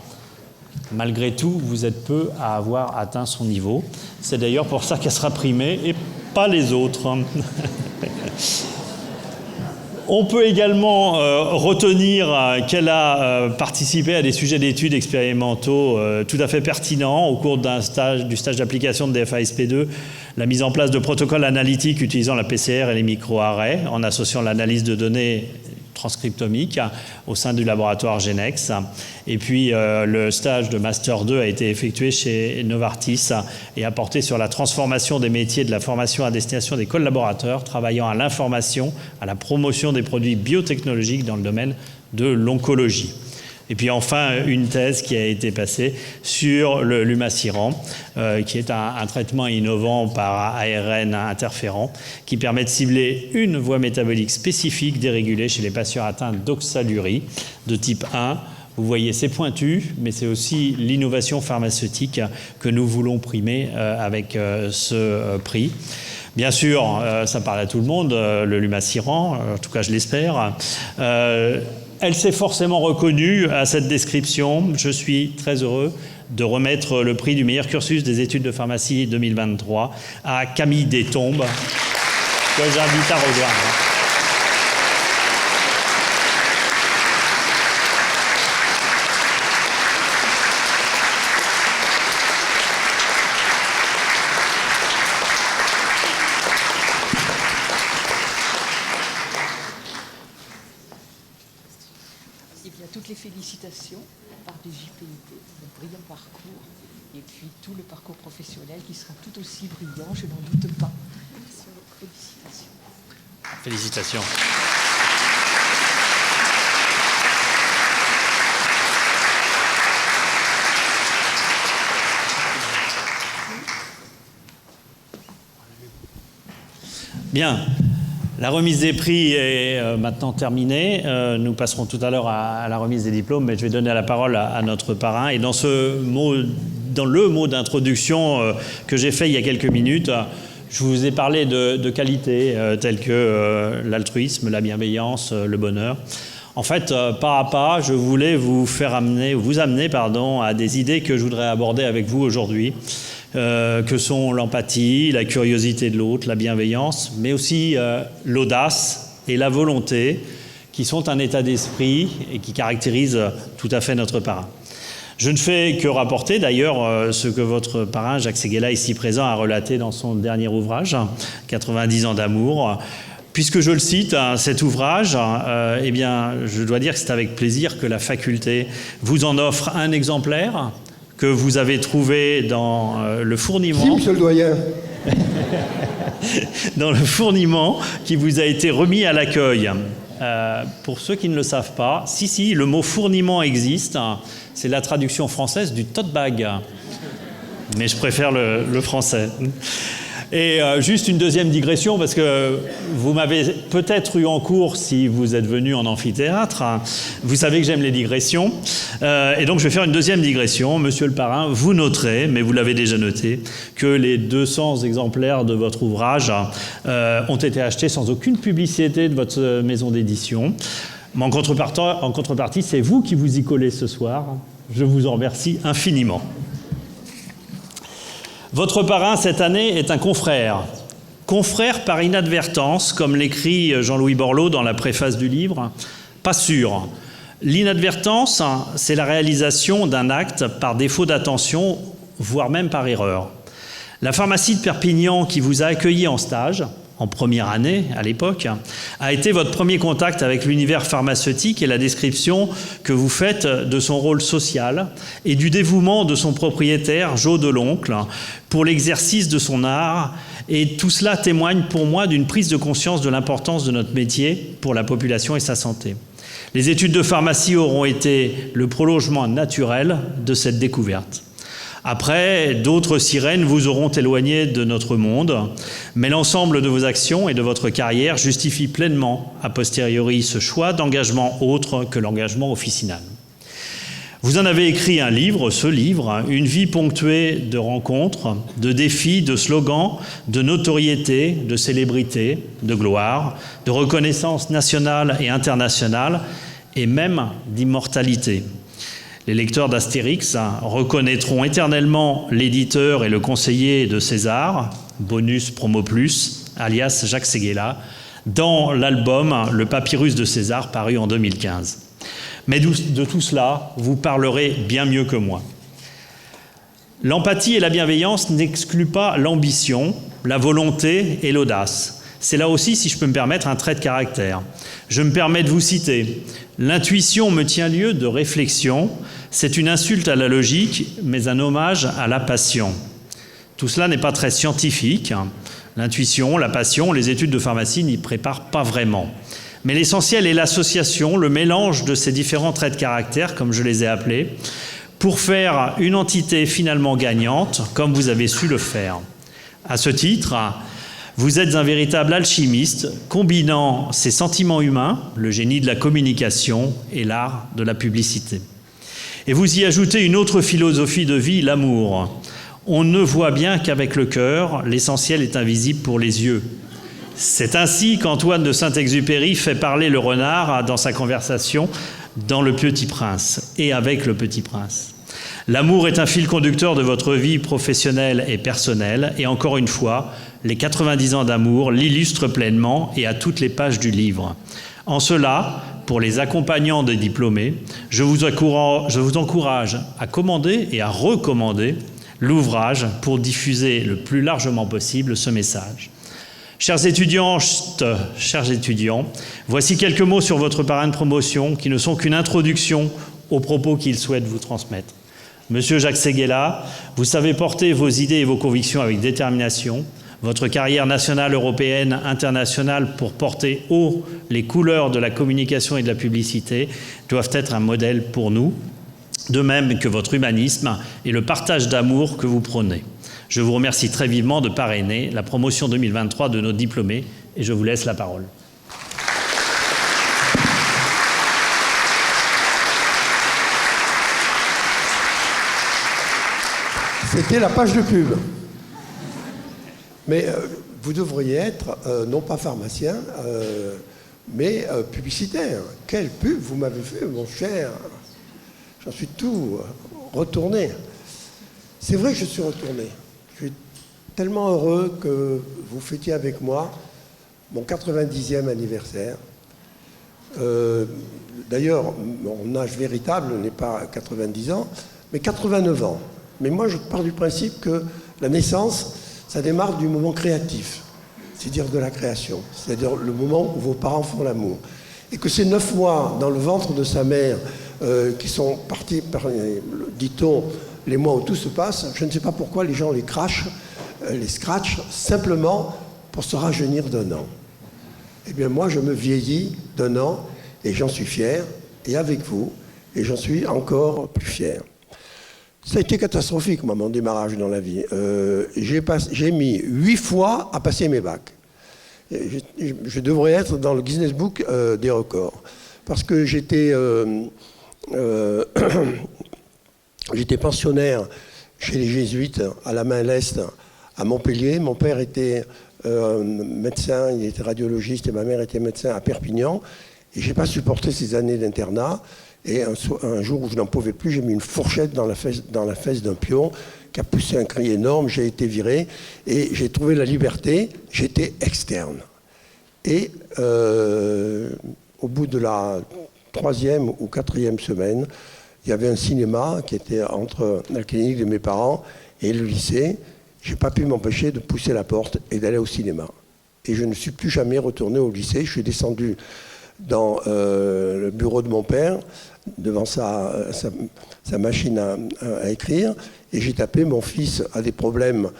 Malgré tout, vous êtes peu à avoir atteint son niveau. C'est d'ailleurs pour ça qu'elle sera primée et pas les autres. On peut également retenir qu'elle a participé à des sujets d'études expérimentaux tout à fait pertinents au cours du stage d'application de DFA-SP2, la mise en place de protocoles analytiques utilisant la PCR et les microarrays en associant l'analyse de données transcriptomiques au sein du laboratoire Genex. Et puis le stage de Master 2 a été effectué chez Novartis et a porté sur la transformation des métiers de la formation à destination des collaborateurs travaillant à l'information, à la promotion des produits biotechnologiques dans le domaine de l'oncologie. Et puis enfin, une thèse qui a été passée sur le lumasiran, qui est un traitement innovant par ARN interférent, qui permet de cibler une voie métabolique spécifique dérégulée chez les patients atteints d'oxalurie de type 1. Vous voyez, c'est pointu, mais c'est aussi l'innovation pharmaceutique que nous voulons primer avec ce prix. Bien sûr, ça parle à tout le monde, le lumasiran, en tout cas je l'espère. Elle s'est forcément reconnue à cette description. Je suis très heureux de remettre le prix du meilleur cursus des études de pharmacie 2023 à Camille Destombes, que j'invite à rejoindre. Toutes les félicitations par des JPIT, le brillant parcours, et puis tout le parcours professionnel qui sera tout aussi brillant, je n'en doute pas. Félicitations. Félicitations. Bien. La remise des prix est maintenant terminée. Nous passerons tout à l'heure à la remise des diplômes, mais je vais donner la parole à notre parrain. Et dans le mot d'introduction que j'ai fait il y a quelques minutes, je vous ai parlé de qualités telles que l'altruisme, la bienveillance, le bonheur. En fait, pas à pas, je voulais vous amener à des idées que je voudrais aborder avec vous aujourd'hui. Que sont l'empathie, la curiosité de l'autre, la bienveillance, mais aussi l'audace et la volonté, qui sont un état d'esprit et qui caractérisent tout à fait notre parrain. Je ne fais que rapporter d'ailleurs ce que votre parrain, Jacques Séguéla, ici présent, a relaté dans son dernier ouvrage, 90 ans d'amour. Puisque je le cite, cet ouvrage, eh bien, je dois dire que c'est avec plaisir que la faculté vous en offre un exemplaire, que vous avez trouvé dans le fourniment. Si, monsieur le doyen. Dans le fourniment qui vous a été remis à l'accueil. Pour ceux qui ne le savent pas, si, le mot fourniment existe. C'est la traduction française du tote bag. Mais je préfère le français. Et juste une deuxième digression, parce que vous m'avez peut-être eu en cours si vous êtes venu en amphithéâtre. Vous savez que j'aime les digressions. Et donc je vais faire une deuxième digression. Monsieur le parrain, vous noterez, mais vous l'avez déjà noté, que les 200 exemplaires de votre ouvrage ont été achetés sans aucune publicité de votre maison d'édition. Mais en contrepartie, c'est vous qui vous y collez ce soir. Je vous en remercie infiniment. Votre parrain, cette année, est un confrère. Confrère par inadvertance, comme l'écrit Jean-Louis Borloo dans la préface du livre. Pas sûr. L'inadvertance, c'est la réalisation d'un acte par défaut d'attention, voire même par erreur. La pharmacie de Perpignan, qui vous a accueilli en stage, en première année à l'époque, a été votre premier contact avec l'univers pharmaceutique et la description que vous faites de son rôle social et du dévouement de son propriétaire, Jo Deloncle, pour l'exercice de son art. Et tout cela témoigne pour moi d'une prise de conscience de l'importance de notre métier pour la population et sa santé. Les études de pharmacie auront été le prolongement naturel de cette découverte. Après, d'autres sirènes vous auront éloigné de notre monde, mais l'ensemble de vos actions et de votre carrière justifie pleinement, a posteriori, ce choix d'engagement autre que l'engagement officinal. Vous en avez écrit un livre, ce livre, une vie ponctuée de rencontres, de défis, de slogans, de notoriété, de célébrité, de gloire, de reconnaissance nationale et internationale, et même d'immortalité. Les lecteurs d'Astérix reconnaîtront éternellement l'éditeur et le conseiller de César, Bonus Promo Plus, alias Jacques Séguéla, dans l'album Le Papyrus de César, paru en 2015. Mais de tout cela, vous parlerez bien mieux que moi. L'empathie et la bienveillance n'excluent pas l'ambition, la volonté et l'audace. C'est là aussi, si je peux me permettre, un trait de caractère. Je me permets de vous citer. L'intuition me tient lieu de réflexion. C'est une insulte à la logique, mais un hommage à la passion. Tout cela n'est pas très scientifique. L'intuition, la passion, les études de pharmacie n'y préparent pas vraiment. Mais l'essentiel est l'association, le mélange de ces différents traits de caractère, comme je les ai appelés, pour faire une entité finalement gagnante, comme vous avez su le faire. À ce titre, vous êtes un véritable alchimiste, combinant ces sentiments humains, le génie de la communication et l'art de la publicité. Et vous y ajoutez une autre philosophie de vie, l'amour. On ne voit bien qu'avec le cœur, l'essentiel est invisible pour les yeux. C'est ainsi qu'Antoine de Saint-Exupéry fait parler le renard dans sa conversation dans Le Petit Prince et avec Le Petit Prince. L'amour est un fil conducteur de votre vie professionnelle et personnelle, et encore une fois, les 90 ans d'amour l'illustrent pleinement et à toutes les pages du livre. En cela, pour les accompagnants des diplômés, je vous encourage à commander et à recommander l'ouvrage pour diffuser le plus largement possible ce message. Chers étudiantes, chers étudiants, voici quelques mots sur votre parrain de promotion qui ne sont qu'une introduction aux propos qu'il souhaite vous transmettre. Monsieur Jacques Séguéla, vous savez porter vos idées et vos convictions avec détermination. Votre carrière nationale, européenne, internationale pour porter haut les couleurs de la communication et de la publicité doivent être un modèle pour nous, de même que votre humanisme et le partage d'amour que vous prônez. Je vous remercie très vivement de parrainer la promotion 2023 de nos diplômés et je vous laisse la parole. C'était la page de pub. Mais vous devriez être, non pas pharmacien, mais publicitaire. Quelle pub vous m'avez fait, mon cher. J'en suis tout retourné. C'est vrai que je suis retourné. Je suis tellement heureux que vous fêtiez avec moi mon 90e anniversaire. D'ailleurs, mon âge véritable n'est pas 90 ans, mais 89 ans. Mais moi, je pars du principe que la naissance, ça démarre du moment créatif, c'est-à-dire de la création, c'est-à-dire le moment où vos parents font l'amour. Et que ces 9 mois dans le ventre de sa mère, qui sont partis par, dit-on, les mois où tout se passe, je ne sais pas pourquoi les gens les crachent, les scratchent, simplement pour se rajeunir d'1 an. Eh bien, moi, je me vieillis d'1 an, et j'en suis fier, et avec vous, et j'en suis encore plus fier. Ça a été catastrophique, moi, mon démarrage dans la vie. J'ai mis 8 fois à passer mes bacs. Je devrais être dans le Guinness Book des records. Parce que j'étais pensionnaire chez les Jésuites à la Main-l'Est, à Montpellier. Mon père était médecin, il était radiologiste, et ma mère était médecin à Perpignan. Et je n'ai pas supporté ces années d'internat. Et un jour où je n'en pouvais plus, j'ai mis une fourchette dans la fesse d'un pion qui a poussé un cri énorme. J'ai été viré et j'ai trouvé la liberté. J'étais externe. Et au bout de la 3e ou 4e semaine, il y avait un cinéma qui était entre la clinique de mes parents et le lycée. Je n'ai pas pu m'empêcher de pousser la porte et d'aller au cinéma. Et je ne suis plus jamais retourné au lycée. Je suis descendu dans le bureau de mon père, devant sa machine à écrire, et j'ai tapé « Mon fils a des problèmes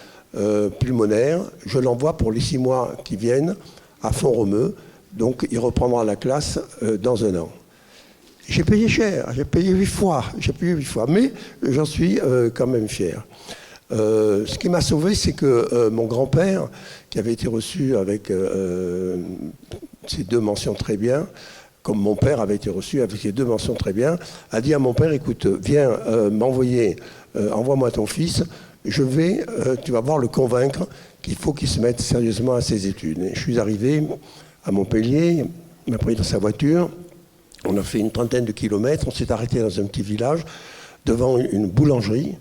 pulmonaires, je l'envoie pour les 6 mois qui viennent à Font-Romeu, donc il reprendra la classe dans 1 an ». J'ai payé cher, j'ai payé 8 fois, mais j'en suis quand même fier. Ce qui m'a sauvé, c'est que mon grand-père, qui avait été reçu avec ses 2 mentions très bien, comme mon père avait été reçu avec ses 2 mentions très bien, a dit à mon père, écoute, viens envoie-moi ton fils, tu vas voir le convaincre qu'il faut qu'il se mette sérieusement à ses études. Et je suis arrivé à Montpellier, il m'a pris dans sa voiture, On a fait une trentaine de kilomètres, on s'est arrêté dans un petit village, devant une boulangerie.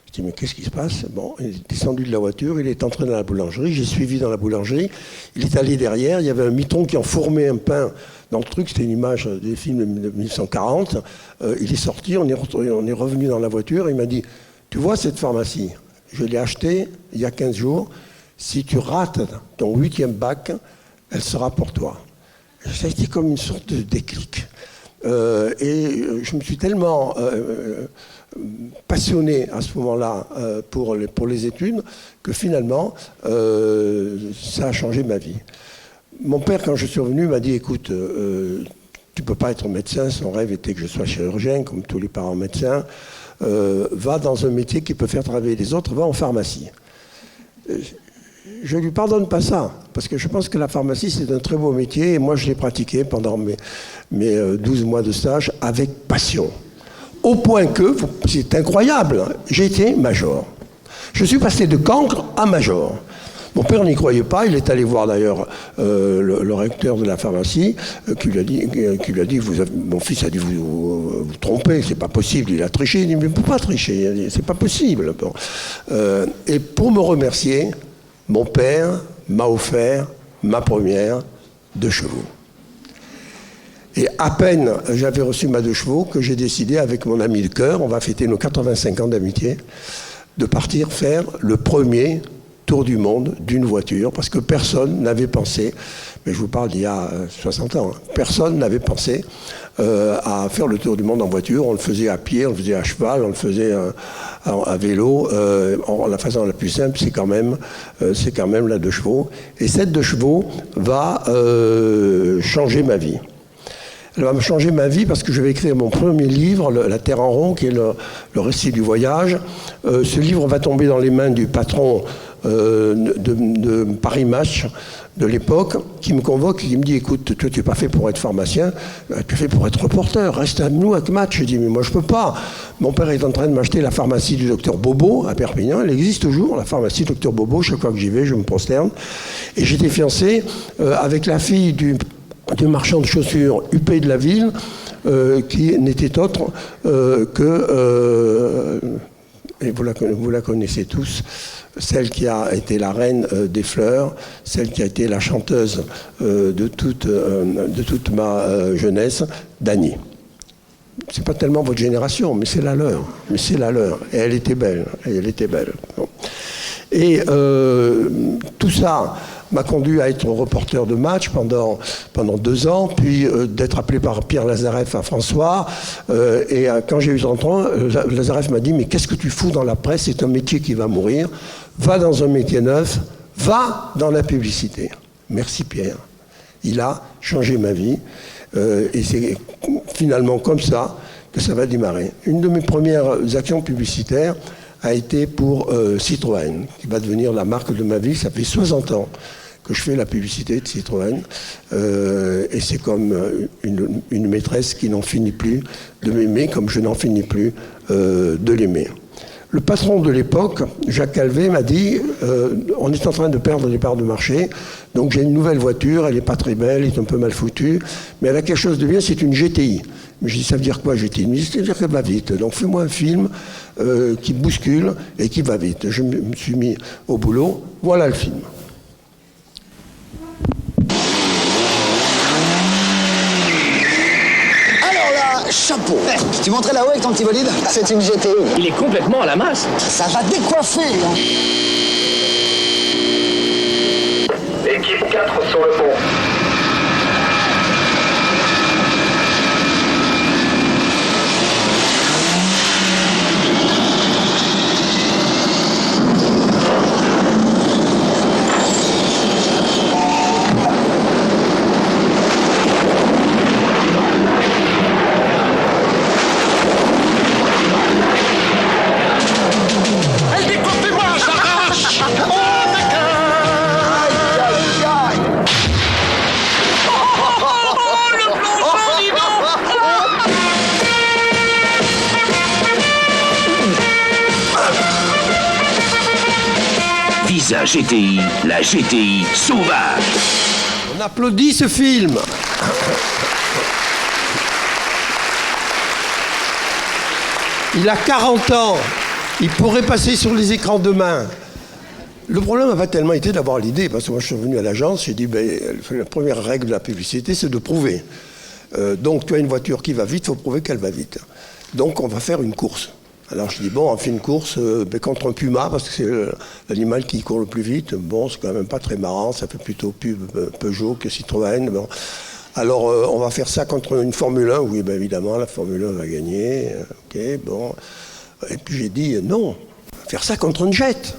Je dis, mais qu'est-ce qui se passe? Bon, il est descendu de la voiture, il est entré dans la boulangerie, j'ai suivi dans la boulangerie, il est allé derrière, il y avait un mitron qui enfourmait un pain dans le truc, c'était une image des films de 1940. Il est sorti, on est revenu dans la voiture, il m'a dit, tu vois cette pharmacie, je l'ai achetée il y a 15 jours, si tu rates ton 8e bac, elle sera pour toi. Ça a été comme une sorte de déclic. Et je me suis tellement passionné à ce moment-là pour les études que finalement, ça a changé ma vie. Mon père, quand je suis revenu, m'a dit, écoute, tu ne peux pas être médecin, son rêve était que je sois chirurgien, comme tous les parents médecins. Va dans un métier qui peut faire travailler les autres, va en pharmacie. Je ne lui pardonne pas ça, parce que je pense que la pharmacie, c'est un très beau métier, et moi, je l'ai pratiqué pendant mes 12 mois de stage avec passion. Au point que, c'est incroyable, j'ai été major. Je suis passé de cancre à major. Mon père n'y croyait pas, il est allé voir d'ailleurs le recteur de la pharmacie, qui lui a dit mon fils a dit vous trompez, c'est pas possible, il a triché. Il dit mais il ne peut pas tricher, c'est pas possible. Bon. Et pour me remercier, mon père m'a offert ma première 2 chevaux. Et à peine j'avais reçu ma 2 chevaux que j'ai décidé avec mon ami de cœur, on va fêter nos 85 ans d'amitié, de partir faire le premier tour du monde d'une voiture, parce que personne n'avait pensé, mais je vous parle d'il y a 60 ans, personne n'avait pensé à faire le tour du monde en voiture. On le faisait à pied, on le faisait à cheval, on le faisait à vélo. La façon la plus simple, c'est quand même la 2 chevaux. Et cette 2 chevaux va changer ma vie. Elle va me changer ma vie parce que je vais écrire mon premier livre, La Terre en rond, qui est le récit du voyage. Ce livre va tomber dans les mains du patron de Paris Match de l'époque, qui me convoque et qui me dit, écoute, toi tu n'es pas fait pour être pharmacien, tu es fait pour être reporter, reste à nous avec Match. Je dis, mais moi je peux pas. Mon père est en train de m'acheter la pharmacie du docteur Bobo à Perpignan, elle existe toujours, la pharmacie du docteur Bobo, chaque fois que j'y vais, je me prosterne. Et j'étais fiancé avec la fille du marchand de chaussures huppé de la ville, qui n'était autre que, et vous la connaissez tous, celle qui a été la reine des fleurs, celle qui a été la chanteuse de toute ma jeunesse, Dany. C'est pas tellement votre génération, mais c'est la leur. Et elle était belle. Bon. Et tout ça m'a conduit à être reporter de match pendant 2 ans, puis d'être appelé par Pierre Lazareff à François. Et quand j'ai eu 30 ans, Lazareff m'a dit « Mais qu'est-ce que tu fous dans la presse? C'est un métier qui va mourir. Va dans un métier neuf, va dans la publicité. » Merci Pierre. Il a changé ma vie. Et c'est finalement comme ça que ça va démarrer. Une de mes premières actions publicitaires a été pour Citroën, qui va devenir la marque de ma vie. Ça fait 60 ans que je fais la publicité de Citroën. Et c'est comme une maîtresse qui n'en finit plus de m'aimer, comme je n'en finis plus de l'aimer. Le patron de l'époque, Jacques Calvet, m'a dit on est en train de perdre les parts de marché, donc j'ai une nouvelle voiture, elle n'est pas très belle, elle est un peu mal foutue, mais elle a quelque chose de bien, c'est une GTI. Mais je dis, ça veut dire quoi GTI? Il me dit, ça veut dire qu'elle va vite. Donc fais-moi un film qui bouscule et qui va vite. Je me suis mis au boulot, voilà le film. Chapeau. Tu montrais là-haut avec ton petit bolide? C'est une GTI. Il est complètement à la masse. Ça va décoiffer. Hein. Équipe 4 sur le pont. Visa GTI, la GTI sauvage. On applaudit ce film. Il a 40 ans. Il pourrait passer sur les écrans demain. Le problème n'a pas tellement été d'avoir l'idée, parce que moi je suis venu à l'agence, j'ai dit, la première règle de la publicité, c'est de prouver. Donc tu as une voiture qui va vite, il faut prouver qu'elle va vite. Donc on va faire une course. Alors je dis, bon, on fait une course contre un puma, parce que c'est l'animal qui court le plus vite. Bon, c'est quand même pas très marrant, ça fait plutôt pub Peugeot que Citroën. Bon. Alors on va faire ça contre une Formule 1. Oui, évidemment, la Formule 1 va gagner. Ok, bon. Et puis j'ai dit, non, on va faire ça contre un jet,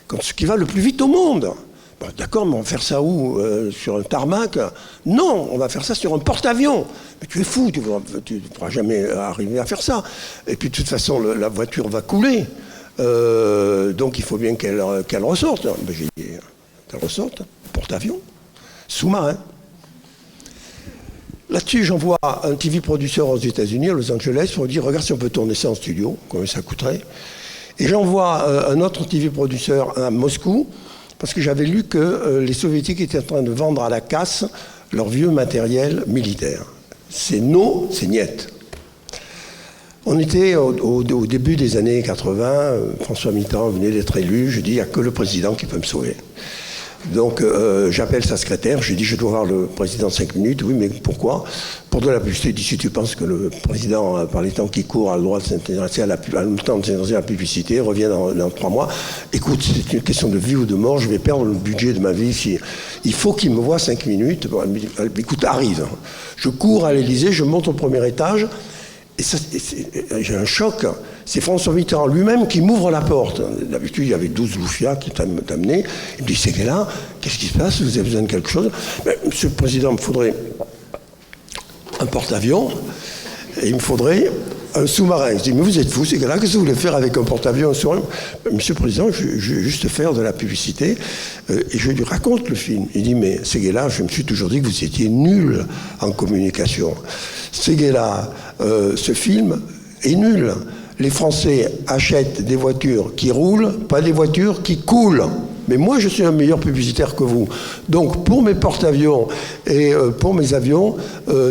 contre ce qui va le plus vite au monde. Bon, d'accord, mais on va faire ça où? Sur un tarmac? Non, on va faire ça sur un porte-avions. Mais tu es fou, tu ne pourras jamais arriver à faire ça. Et puis de toute façon, la voiture va couler. Donc il faut bien qu'elle ressorte. Ben, j'ai dit, qu'elle ressorte, porte-avions, sous-marin. Là-dessus, j'envoie un TV producteur aux États-Unis, à Los Angeles, pour dire, regarde si on peut tourner ça en studio, combien ça coûterait. Et j'envoie un autre TV producteur à Moscou, parce que j'avais lu que les Soviétiques étaient en train de vendre à la casse leur vieux matériel militaire. C'est non, c'est niet. On était au début des années 80, François Mitterrand venait d'être élu, je dis, il n'y a que le président qui peut me sauver. Donc j'appelle sa secrétaire, je lui dis, je dois voir le président 5 minutes. Oui, mais pourquoi? Pour de la publicité. Il dit, si tu penses que le président, par les temps qui courent, a le droit de s'intéresser à la publicité, revient dans 3 mois. Écoute, c'est une question de vie ou de mort, je vais perdre le budget de ma vie. Il faut qu'il me voie 5 minutes. Bon, écoute, arrive. Je cours à l'Élysée, je monte au premier étage, et j'ai un choc. C'est François Mitterrand lui-même qui m'ouvre la porte. D'habitude, il y avait 12 loufias qui t'amenaient. Il me dit, c'est là, qu'est-ce qui se passe? Vous avez besoin de quelque chose? Monsieur le Président, il me faudrait un porte-avions et il me faudrait un sous-marin. Je dis, mais vous êtes fous, ces gars-là, qu'est-ce que vous voulez faire avec un porte-avions, un sous-marin? Monsieur le Président, je vais juste faire de la publicité. Et je lui raconte le film. Il dit, mais ces gars-là, je me suis toujours dit que vous étiez nuls en communication. Ces gars-là, ce film est nul. Les Français achètent des voitures qui roulent, pas des voitures qui coulent. Mais moi, je suis un meilleur publicitaire que vous. Donc, pour mes porte-avions et pour mes avions,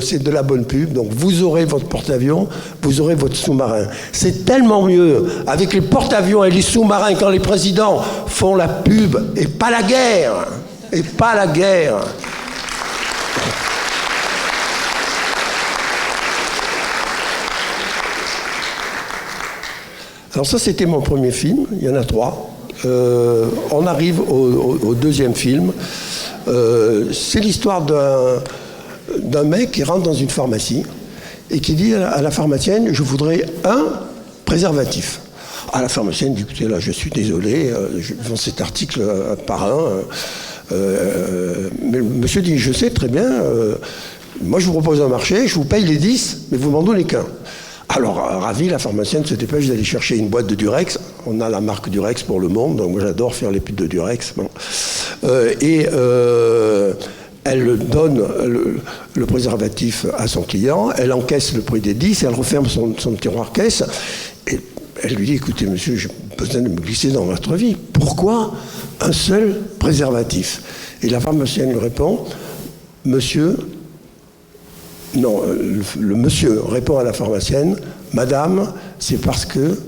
c'est de la bonne pub. Donc, vous aurez votre porte-avions, vous aurez votre sous-marin. C'est tellement mieux avec les porte-avions et les sous-marins quand les présidents font la pub et pas la guerre. Et pas la guerre. Alors ça, c'était mon premier film. Il y en a 3. On arrive au deuxième film. C'est l'histoire d'un mec qui rentre dans une pharmacie et qui dit à la pharmacienne, je voudrais un préservatif. À la pharmacienne dit, écoutez, là, je suis désolé, je vends cet article par un. Mais le monsieur dit, je sais très bien, moi je vous propose un marché, je vous paye les 10, mais vous m'en donnez qu'un. Alors, ravi, la pharmacienne se dépêche d'aller chercher une boîte de Durex. On a la marque Durex pour le monde, donc moi j'adore faire les pubs de Durex. Bon. Elle donne le préservatif à son client, elle encaisse le prix des 10, elle referme son tiroir caisse, et elle lui dit, écoutez monsieur, j'ai besoin de me glisser dans votre vie. Pourquoi un seul préservatif? Et la pharmacienne lui répond, monsieur... Non, le monsieur répond à la pharmacienne, madame, c'est parce que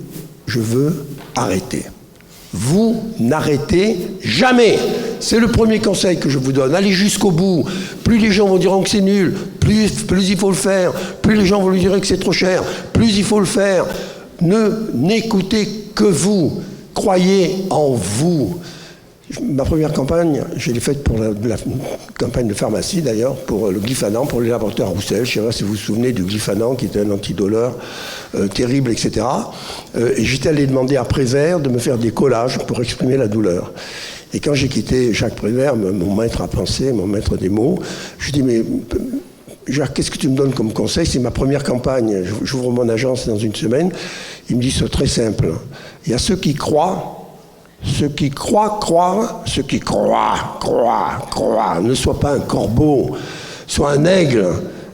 je veux arrêter. Vous n'arrêtez jamais. C'est le premier conseil que je vous donne. Allez jusqu'au bout. Plus les gens vous diront que c'est nul, plus il faut le faire. Plus les gens vont lui dire que c'est trop cher, plus il faut le faire. N'écoutez que vous. Croyez en vous. Ma première campagne, je l'ai faite pour la campagne de pharmacie d'ailleurs, pour le Glyphanant, pour les laboratoires Roussel. Je ne sais pas si vous vous souvenez du Glyphanant, qui était un antidouleur terrible, etc. Et j'étais allé demander à Prévert de me faire des collages pour exprimer la douleur. Et quand j'ai quitté Jacques Prévert, mon maître à penser, mon maître des mots, je lui dis, mais Jacques, qu'est-ce que tu me donnes comme conseil? C'est ma première campagne, j'ouvre mon agence dans une semaine. Il me dit, c'est très simple. Il y a ceux qui croient. Ceux qui croient, ceux qui croient. Ne sois pas un corbeau, sois un aigle,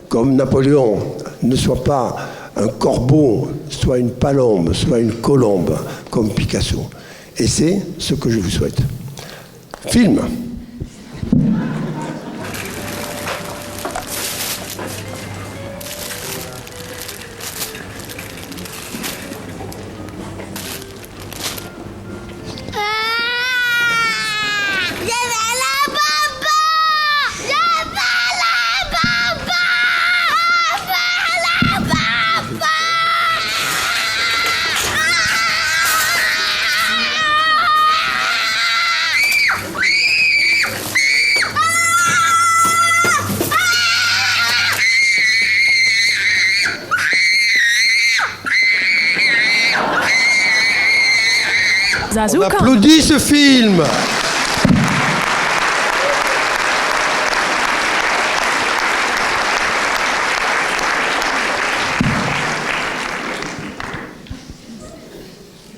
comme Napoléon. Ne sois pas un corbeau, sois une palombe, sois une colombe, comme Picasso. Et c'est ce que je vous souhaite. Film. Brazuca. On applaudit ce film.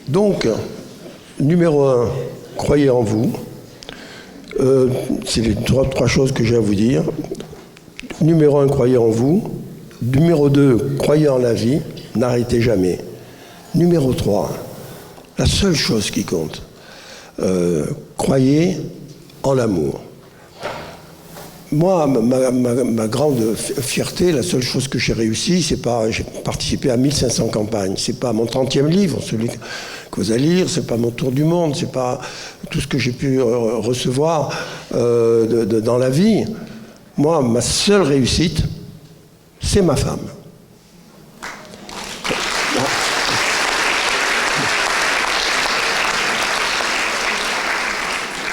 Donc, numéro 1, croyez en vous. C'est les trois choses que j'ai à vous dire. Numéro 1, croyez en vous. Numéro 2, croyez en la vie. N'arrêtez jamais. Numéro 3, la seule chose qui compte, croyez en l'amour. Moi, ma grande fierté, la seule chose que j'ai réussi, c'est pas, j'ai participé à 1500 campagnes. C'est pas mon 30e livre, celui que vous allez lire, c'est pas mon tour du monde, c'est pas tout ce que j'ai pu recevoir dans la vie. Moi, ma seule réussite, c'est ma femme.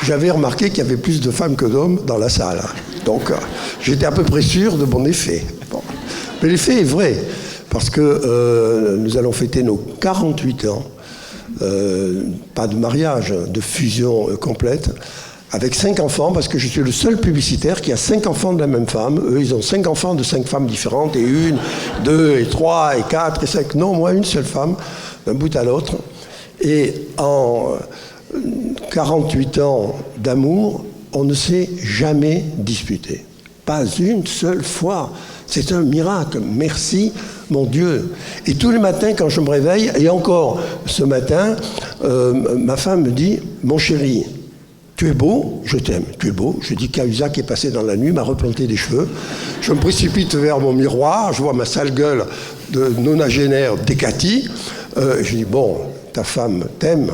J'avais remarqué qu'il y avait plus de femmes que d'hommes dans la salle. Donc, j'étais à peu près sûr de mon effet. Bon. Mais l'effet est vrai, parce que nous allons fêter nos 48 ans, pas de mariage, de fusion complète, avec 5 enfants, parce que je suis le seul publicitaire qui a 5 enfants de la même femme. Eux, ils ont 5 enfants de 5 femmes différentes, et 1, 2, et 3, et 4, et 5. Non, moi, une seule femme, d'un bout à l'autre. Et en 48 ans d'amour, on ne s'est jamais disputé. Pas une seule fois. C'est un miracle. Merci, mon Dieu. Et tous les matins, quand je me réveille, et encore ce matin, ma femme me dit « Mon chéri, tu es beau, je t'aime. Tu es beau. » Je dis Cahuzac est passé dans la nuit, m'a replanté les cheveux. Je me précipite vers mon miroir, je vois ma sale gueule de nonagénaire décatie. Je dis « Bon, ta femme t'aime. »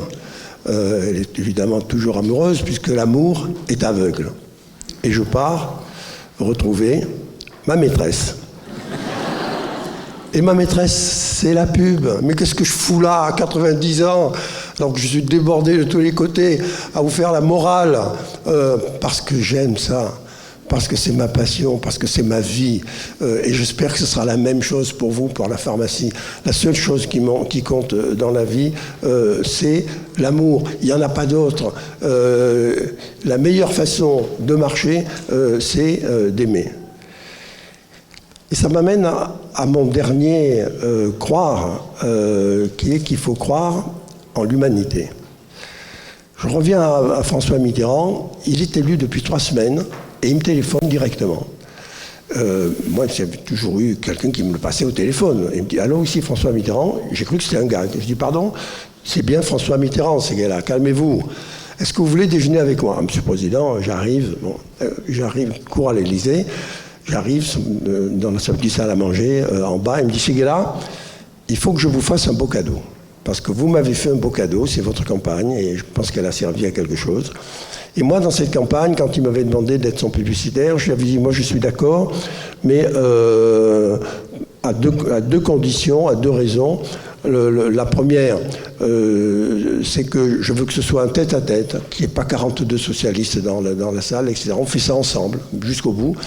Elle est évidemment toujours amoureuse puisque l'amour est aveugle. Et je pars retrouver ma maîtresse. Et ma maîtresse, c'est la pub. Mais qu'est-ce que je fous là à 90 ans? Donc je suis débordé de tous les côtés à vous faire la morale parce que j'aime ça. Parce que c'est ma passion, parce que c'est ma vie. Et j'espère que ce sera la même chose pour vous, pour la pharmacie. La seule chose qui compte dans la vie, c'est l'amour. Il n'y en a pas d'autre. La meilleure façon de marcher, c'est d'aimer. Et ça m'amène à mon dernier croire, qui est qu'il faut croire en l'humanité. Je reviens à François Mitterrand. Il est élu depuis 3 semaines. Et il me téléphone directement. Moi, j'avais toujours eu quelqu'un qui me le passait au téléphone. Il me dit « Allô, ici François Mitterrand ?» J'ai cru que c'était un gars. Je dis « Pardon, c'est bien François Mitterrand, ces gars-là. Calmez-vous. Est-ce que vous voulez déjeuner avec moi ?» Monsieur le Président, j'arrive. Bon, j'arrive, cours à l'Élysée. J'arrive dans la petite salle à manger, en bas. Il me dit « Ces gars-là, il faut que je vous fasse un beau cadeau. Parce que vous m'avez fait un beau cadeau, c'est votre campagne, et je pense qu'elle a servi à quelque chose. » Et moi, dans cette campagne, quand il m'avait demandé d'être son publicitaire, je lui avais dit, moi, je suis d'accord, mais à deux conditions, à 2 raisons. La première, c'est que je veux que ce soit un tête-à-tête, qu'il n'y ait pas 42 socialistes dans la salle, etc. On fait ça ensemble, jusqu'au bout.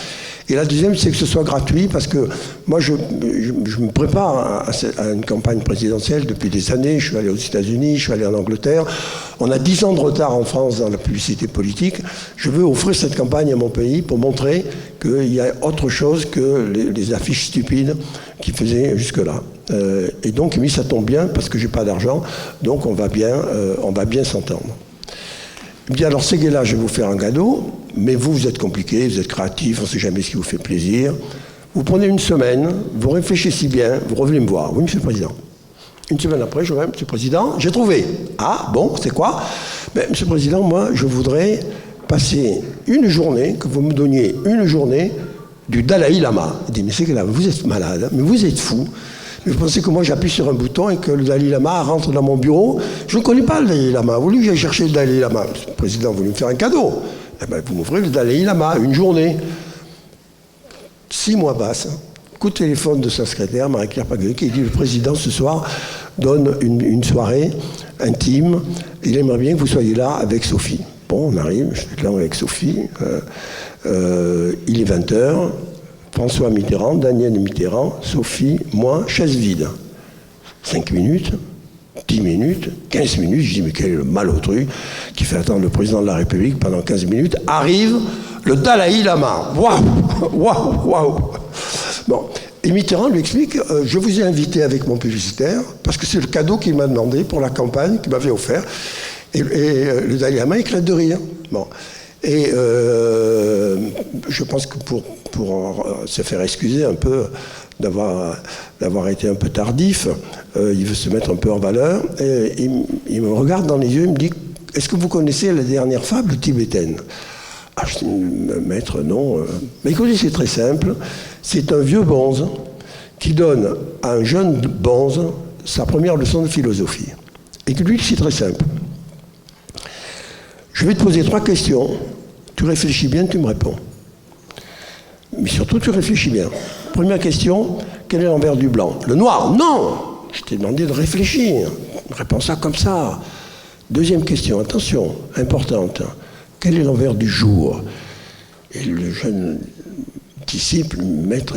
Et la deuxième, c'est que ce soit gratuit, parce que moi, je me prépare à une campagne présidentielle depuis des années. Je suis allé aux États-Unis, je suis allé en Angleterre. On a 10 ans de retard en France dans la publicité politique. Je veux offrir cette campagne à mon pays pour montrer qu'il y a autre chose que les affiches stupides qui faisaient jusque-là. Et donc, lui, ça tombe bien, parce que j'ai pas d'argent, donc on va bien s'entendre. Il me dit, alors ces gars-là, je vais vous faire un cadeau, mais vous êtes compliqué, vous êtes créatif, on ne sait jamais ce qui vous fait plaisir. Vous prenez une semaine, vous réfléchissez bien, vous revenez me voir. Oui, Monsieur le Président. Une semaine après, je reviens, Monsieur le Président, j'ai trouvé. Ah, bon, c'est quoi? Monsieur le Président, moi, je voudrais passer une journée, que vous me donniez une journée du Dalai Lama. Il dit, mais ces gars-là, vous êtes malade, mais vous êtes fou. Mais vous pensez que moi j'appuie sur un bouton et que le Dalai Lama rentre dans mon bureau? Je ne connais pas le Dalai Lama. Vous voulez que j'aille chercher le Dalai Lama? Le président voulait me faire un cadeau. Eh bien, vous m'offrez le Dalai Lama, une journée. 6 mois passent. Coup de téléphone de sa secrétaire, Marie-Claire Paguet, qui dit, le président ce soir donne une soirée intime. Il aimerait bien que vous soyez là avec Sophie. Bon, on arrive, je suis là avec Sophie. Il est 20h. François Mitterrand, Daniel Mitterrand, Sophie, moi, chaise vide. 5 minutes, 10 minutes, 15 minutes, je dis mais quel est le mal au truc qui fait attendre le président de la République pendant 15 minutes. Arrive le Dalai Lama. Waouh, waouh, waouh. Bon, et Mitterrand lui explique, je vous ai invité avec mon publicitaire parce que c'est le cadeau qu'il m'a demandé pour la campagne qu'il m'avait offert. Et le Dalai Lama éclate de rire. Bon. Et je pense que pour se faire excuser un peu d'avoir été un peu tardif, il veut se mettre un peu en valeur. Et il me regarde dans les yeux, il me dit « Est-ce que vous connaissez la dernière fable tibétaine ?» Ah, je dis « Maître, non. » Mais écoutez, c'est très simple. C'est un vieux bonze qui donne à un jeune bonze sa première leçon de philosophie. Et que lui, c'est très simple. Je vais te poser 3 questions. Tu réfléchis bien, tu me réponds. Mais surtout, tu réfléchis bien. Première question, quel est l'envers du blanc? Le noir? Non! Je t'ai demandé de réfléchir. Réponds ça comme ça. Deuxième question, attention, importante. Quel est l'envers du jour? Et le jeune disciple, maître,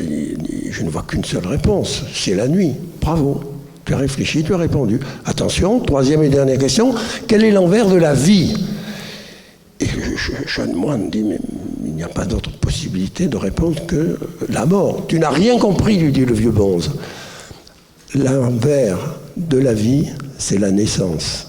je ne vois qu'une seule réponse. C'est la nuit. Bravo. Tu as réfléchi, tu as répondu. Attention, troisième et dernière question. Quel est l'envers de la vie? Et le jeune moine dit, mais il n'y a pas d'autre possibilité de répondre que la mort. Tu n'as rien compris, lui dit le vieux bonze. L'envers de la vie, c'est la naissance.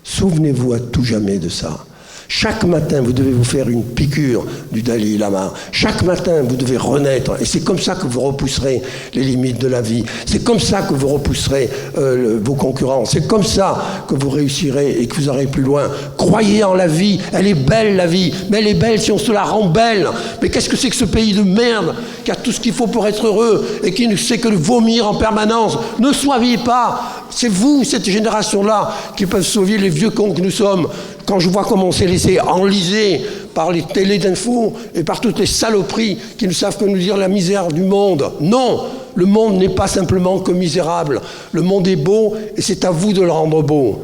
Souvenez-vous à tout jamais de ça. Chaque matin, vous devez vous faire une piqûre du Dalai Lama. Chaque matin, vous devez renaître. Et c'est comme ça que vous repousserez les limites de la vie. C'est comme ça que vous repousserez vos concurrents. C'est comme ça que vous réussirez et que vous irez plus loin. Croyez en la vie. Elle est belle, la vie. Mais elle est belle si on se la rend belle. Mais qu'est-ce que c'est que ce pays de merde qui a tout ce qu'il faut pour être heureux et qui ne sait que le vomir en permanence? Ne soyez pas. C'est vous, cette génération-là, qui peuvent sauver les vieux cons que nous sommes. Quand je vois comment on s'est laissé enliser par les télés d'infos et par toutes les saloperies qui ne savent que nous dire la misère du monde. Non, le monde n'est pas simplement que misérable. Le monde est beau et c'est à vous de le rendre beau.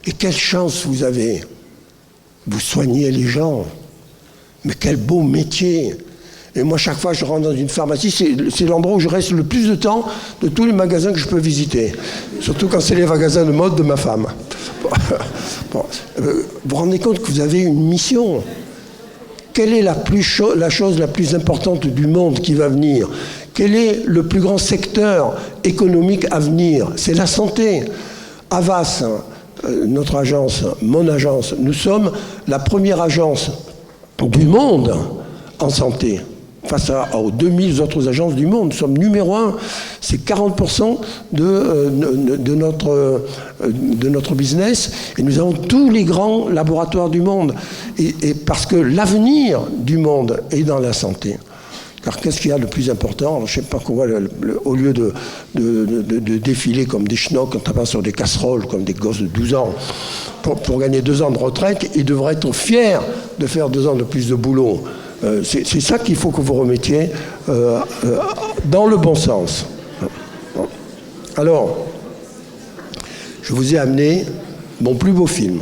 Et quelle chance vous avez. Vous soignez les gens. Mais quel beau métier. Et moi, chaque fois que je rentre dans une pharmacie, c'est l'endroit où je reste le plus de temps de tous les magasins que je peux visiter. Surtout quand c'est les magasins de mode de ma femme. Bon, vous vous rendez compte que vous avez une mission. Quelle est la chose la plus importante du monde qui va venir? Quel est le plus grand secteur économique à venir? C'est la santé. Havas, notre agence, mon agence, nous sommes la première agence du monde en santé. Face aux 2000 autres agences du monde, nous sommes numéro 1. C'est 40% de notre business. Et nous avons tous les grands laboratoires du monde. Et parce que l'avenir du monde est dans la santé. Car qu'est-ce qu'il y a de plus important? Alors, je ne sais pas quoi, au lieu de défiler comme des schnocks en tapant sur des casseroles, comme des gosses de 12 ans, pour gagner 2 ans de retraite, ils devraient être fiers de faire 2 ans de plus de boulot. C'est ça qu'il faut que vous remettiez dans le bon sens. Alors, je vous ai amené mon plus beau film.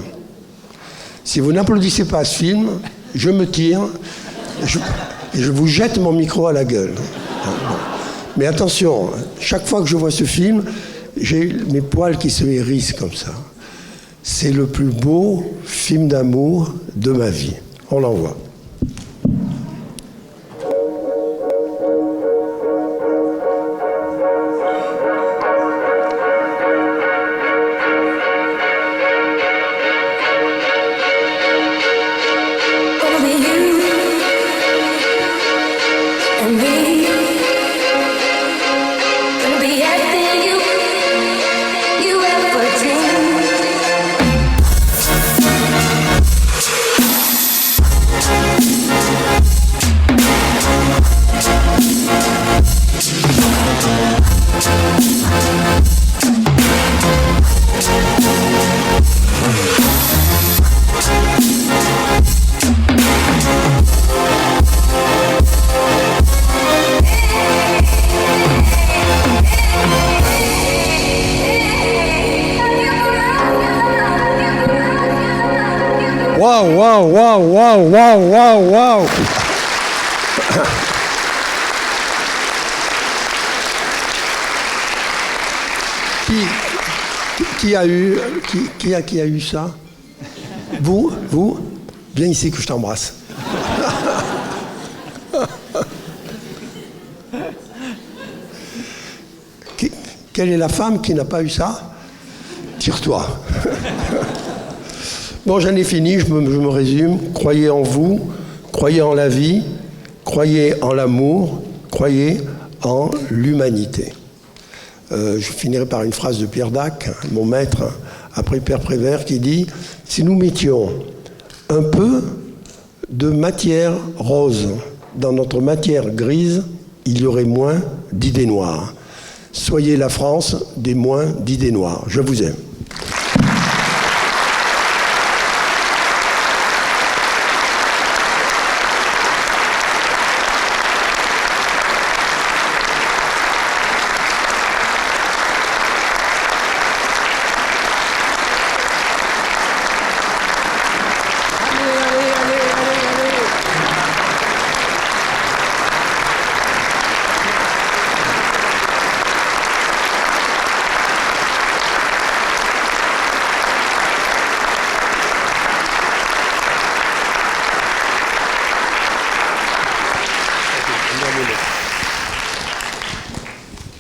Si vous n'applaudissez pas ce film, je me tire et je vous jette mon micro à la gueule. Mais attention, chaque fois que je vois ce film, j'ai mes poils qui se hérissent comme ça. C'est le plus beau film d'amour de ma vie. On l'envoie. Wow. Qui a eu ça? Vous? Viens ici que je t'embrasse. Quelle est la femme qui n'a pas eu ça? Tire-toi. Bon, j'en ai fini, je me résume. Croyez en vous, croyez en la vie, croyez en l'amour, croyez en l'humanité. Je finirai par une phrase de Pierre Dac, mon maître, après Père Prévert, qui dit « Si nous mettions un peu de matière rose dans notre matière grise, il y aurait moins d'idées noires. Soyez la France des moins d'idées noires. Je vous aime. »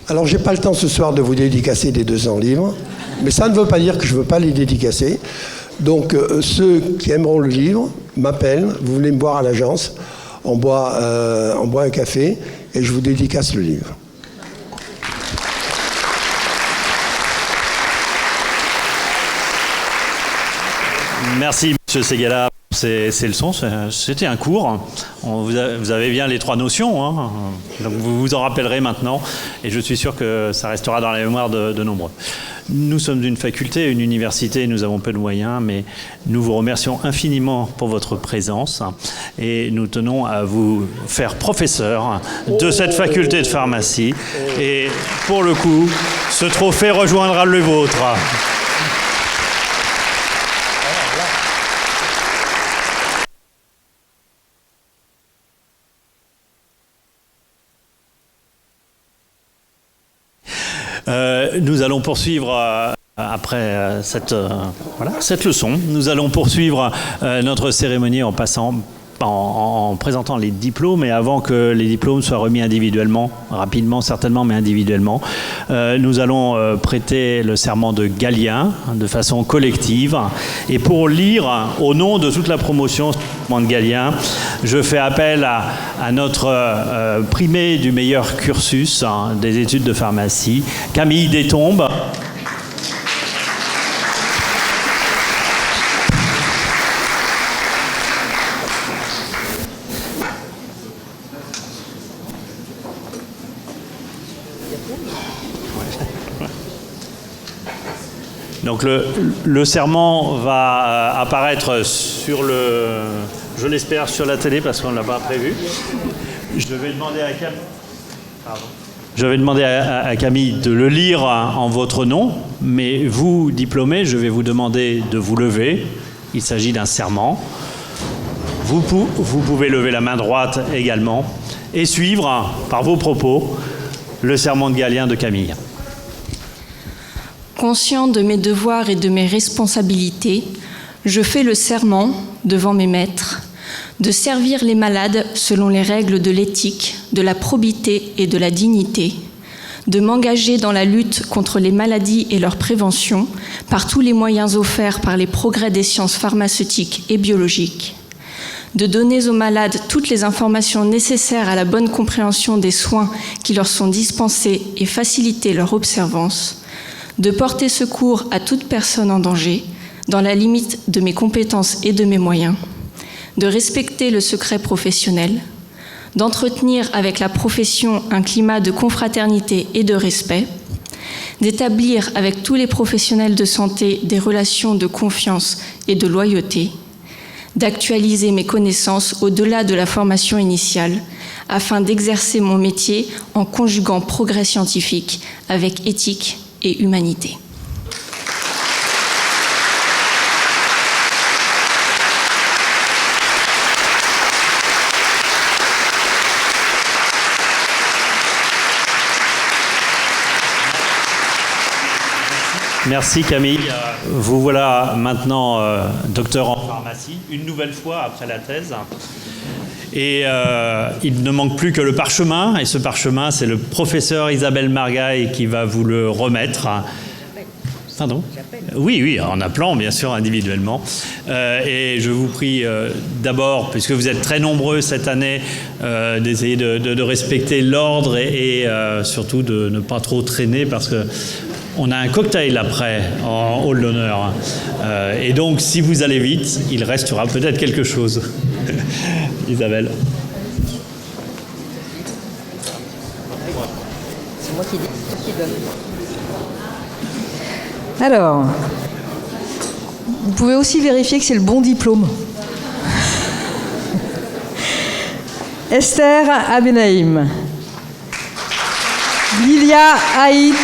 Alors, j'ai pas le temps ce soir de vous dédicacer des 200 livres, mais ça ne veut pas dire que je ne veux pas les dédicacer. Donc, ceux qui aimeront le livre m'appellent, vous venez me voir à l'agence, on boit un café et je vous dédicace le livre. Merci, Monsieur Ségala, pour ces leçons. C'était un cours. Vous avez bien les 3 notions, hein. Donc vous vous en rappellerez maintenant. Et je suis sûr que ça restera dans la mémoire de nombreux. Nous sommes une faculté, une université, nous avons peu de moyens, mais nous vous remercions infiniment pour votre présence. Et nous tenons à vous faire professeur de cette faculté de pharmacie. Et pour le coup, ce trophée rejoindra le vôtre. Nous allons poursuivre après cette leçon. Nous allons poursuivre notre cérémonie en présentant les diplômes, et avant que les diplômes soient remis individuellement, rapidement certainement, mais individuellement, nous allons prêter le serment de Galien de façon collective. Et pour lire au nom de toute la promotion de Galien, je fais appel à notre primé du meilleur cursus des études de pharmacie, Camille Détombes. Donc le serment va apparaître sur je l'espère, sur la télé parce qu'on ne l'a pas prévu. Je vais demander à Camille de le lire en votre nom, mais vous, diplômés, je vais vous demander de vous lever. Il s'agit d'un serment. Vous pouvez lever la main droite également et suivre, par vos propos, le serment de Galien de Camille. Conscient de mes devoirs et de mes responsabilités, je fais le serment, devant mes maîtres, de servir les malades selon les règles de l'éthique, de la probité et de la dignité, de m'engager dans la lutte contre les maladies et leur prévention par tous les moyens offerts par les progrès des sciences pharmaceutiques et biologiques, de donner aux malades toutes les informations nécessaires à la bonne compréhension des soins qui leur sont dispensés et faciliter leur observance, de porter secours à toute personne en danger, dans la limite de mes compétences et de mes moyens, de respecter le secret professionnel, d'entretenir avec la profession un climat de confraternité et de respect, d'établir avec tous les professionnels de santé des relations de confiance et de loyauté, d'actualiser mes connaissances au-delà de la formation initiale, afin d'exercer mon métier en conjuguant progrès scientifique avec éthique et humanité. Merci Camille. Vous voilà maintenant docteur en pharmacie, une nouvelle fois après la thèse. Et il ne manque plus que le parchemin. Et ce parchemin, c'est le professeur Isabelle Margaille qui va vous le remettre. Pardon ? Oui, en appelant bien sûr individuellement. Et je vous prie d'abord, puisque vous êtes très nombreux cette année, d'essayer de respecter l'ordre et surtout de ne pas trop traîner parce que on a un cocktail après en hall d'honneur. Et donc, si vous allez vite, il restera peut-être quelque chose. Isabelle. C'est moi qui dis, c'est toi qui donne. Alors, vous pouvez aussi vérifier que c'est le bon diplôme. Esther Abenaïm. Lilia Haït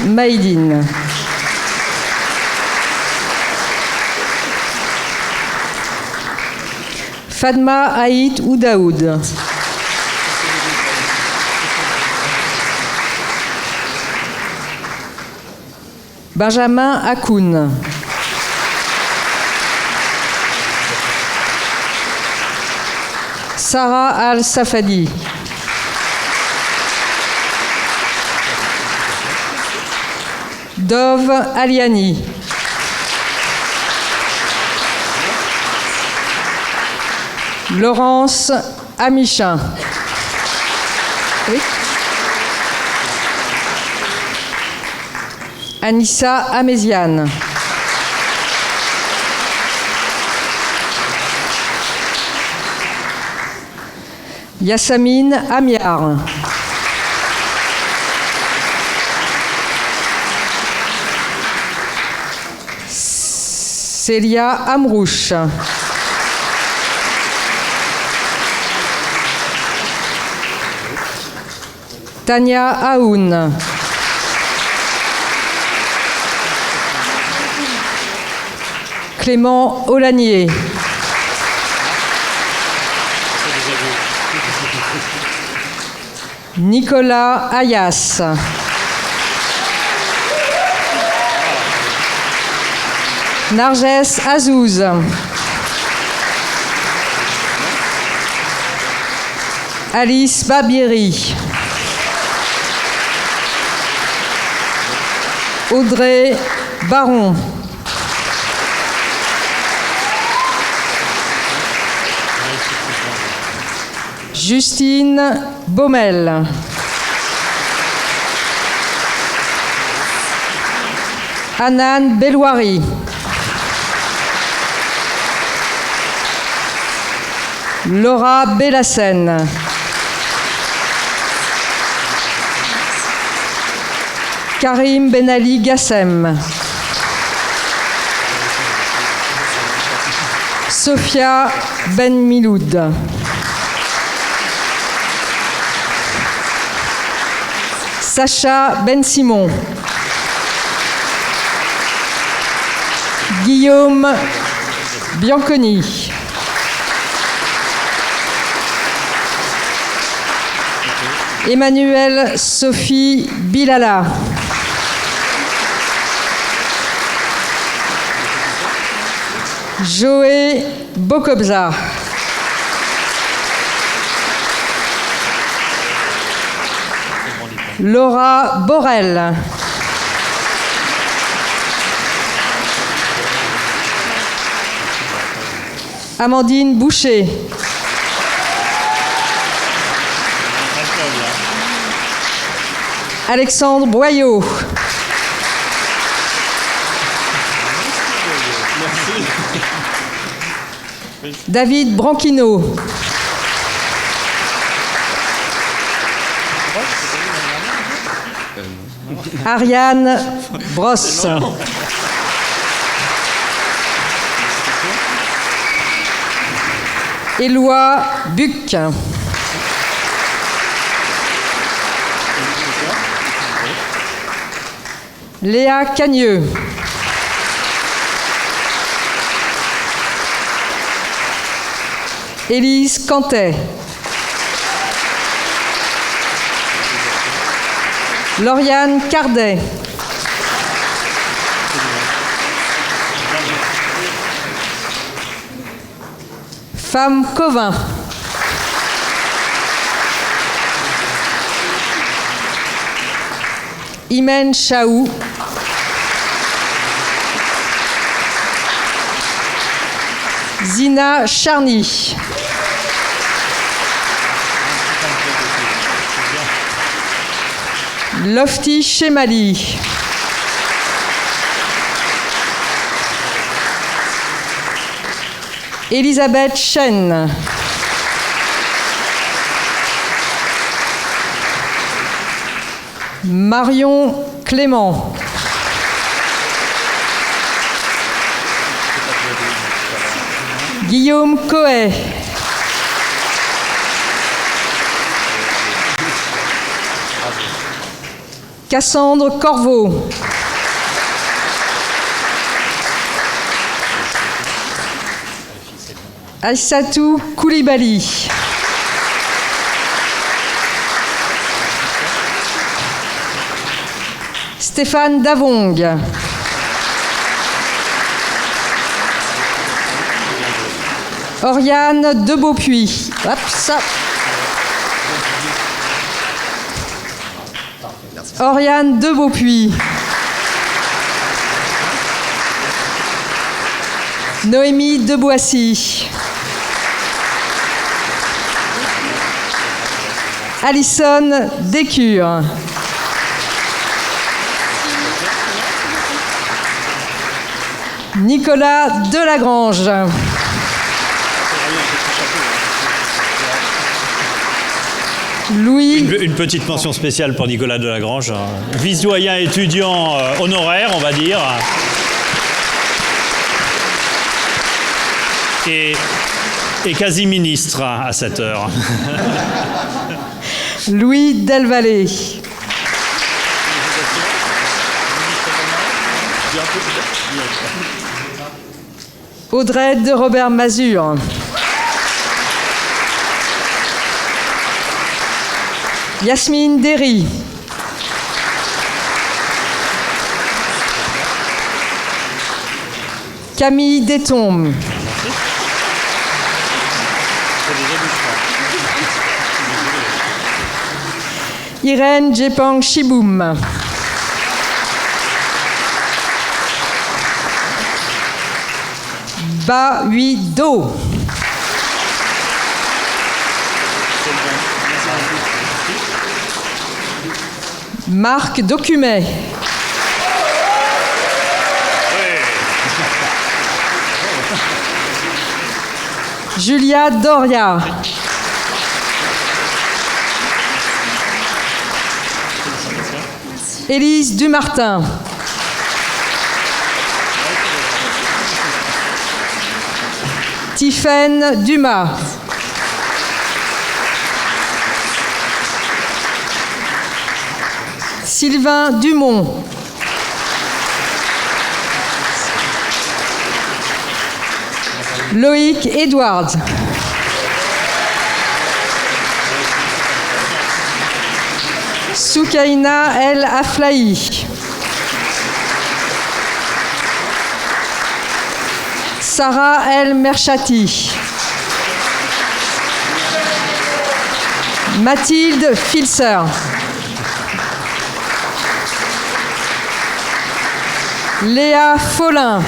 Maïdine. Fadma Haït Oudaoud. Benjamin Akoun. Sarah Al-Safadi. Dove Aliani. Laurence Amichin. Oui. Anissa Améziane. Yassamine Amiar. Célia Amrouche. Tania Aoun. Clément Olanier. Nicolas Ayas. Narges Azouz. Alice Babieri. Audrey Baron. Justine Baumel. Anan Belouari. Laura Bellassène. Karim Benali Gassem. Sophia Ben Miloud. Sacha Ben Simon. Guillaume Bianconi. Emmanuelle Sophie Bilala. Joé Bokobza. Laura Borel. Amandine Boucher. Alexandre Boyau. David Branquino. Ariane Brosse. Éloi Buc. Léa Cagneux. Élise Cantet. Lauriane Cardet. Femme Covin. Imen Chaou. Zina Charny. Lofty Chemali. Elisabeth Chen. Marion Clément. Guillaume Coët. Cassandre Corveau. Aïssatou Koulibaly. Stéphane Davong. Oriane de Beaupuy. Hop, ça. Oriane de Beaupuy. Noémie de Boissy. Alison Descures. Nicolas Delagrange. Louis. Une petite mention spéciale pour Nicolas Delagrange, vice-doyen étudiant honoraire, on va dire. Et quasi ministre à cette heure. Louis Delvallée. Audrey de Robert Mazur. Yasmine Derry. Camille Détombe. Irène Djepang Chiboum. Ba Huido. Marc Documet. Julia Doria. Élise Dumartin. Tiffaine Dumas. Sylvain Dumont. Loïc Edwards. Soukaina El Aflahi. Sarah El Merchati. Mathilde Filser. Léa Follin.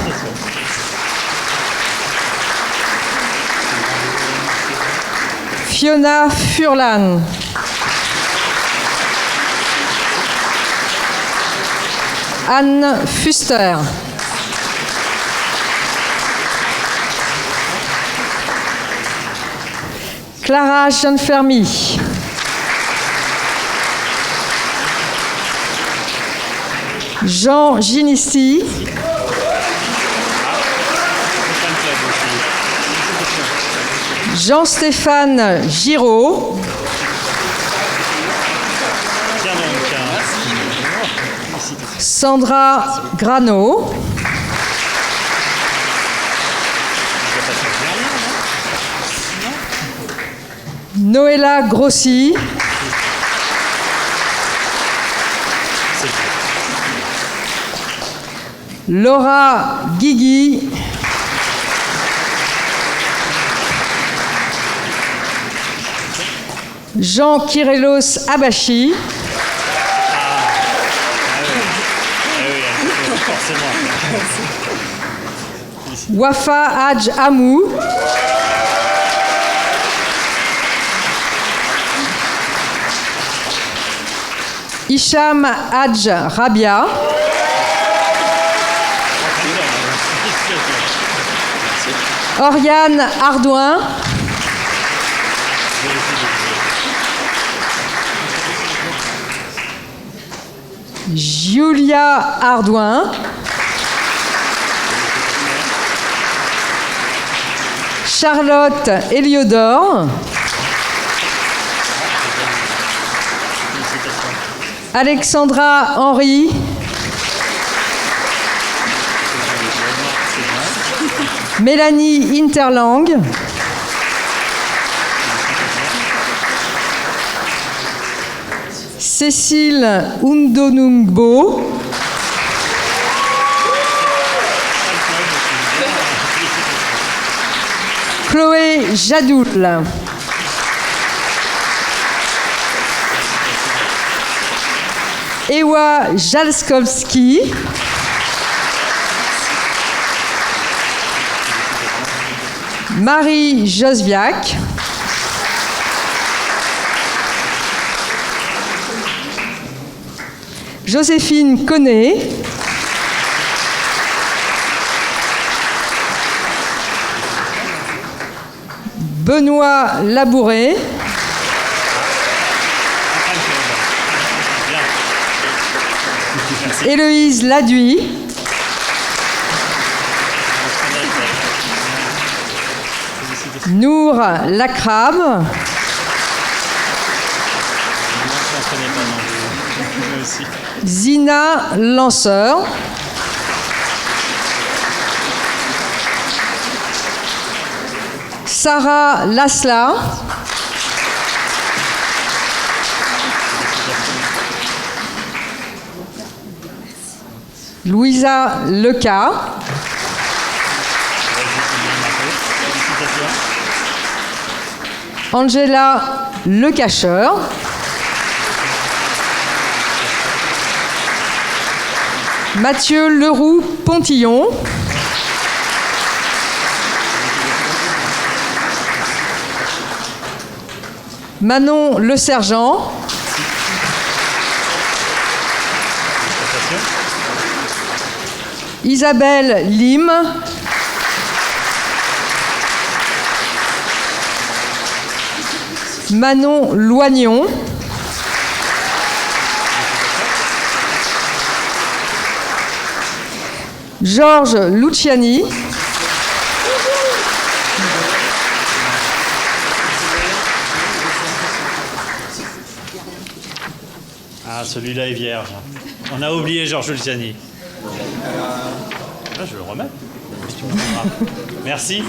Fiona Furlan. Anne Fuster. Clara Jeanfermy. Jean Ginissi. Jean-Stéphane Giraud. Sandra Grano. Noëlla Grossi. Laura Guigui. Jean Kyrillos Abachi. Wafa Hadj Amou. Hicham Hadj Rabia. Oriane Ardouin. Julia Ardouin. Charlotte Héliodore. Alexandra Henry. Mélanie Interlang. Cécile Undonungbo. Chloé Jadoul. Ewa Jalskowski. Marie Josviak. Joséphine Connet. Benoît Labouré. Héloïse Laduy. Nour Lacrabe. Zina Lanceur. Sarah Lasla. Louisa Leca. Angela Lecacheur. Mathieu Leroux-Pontillon. Manon Le Sergent. Isabelle Lim. Manon Loignon. Georges Luciani. Ah, celui-là est vierge. On a oublié Georges Luciani. Je le remets. Merci.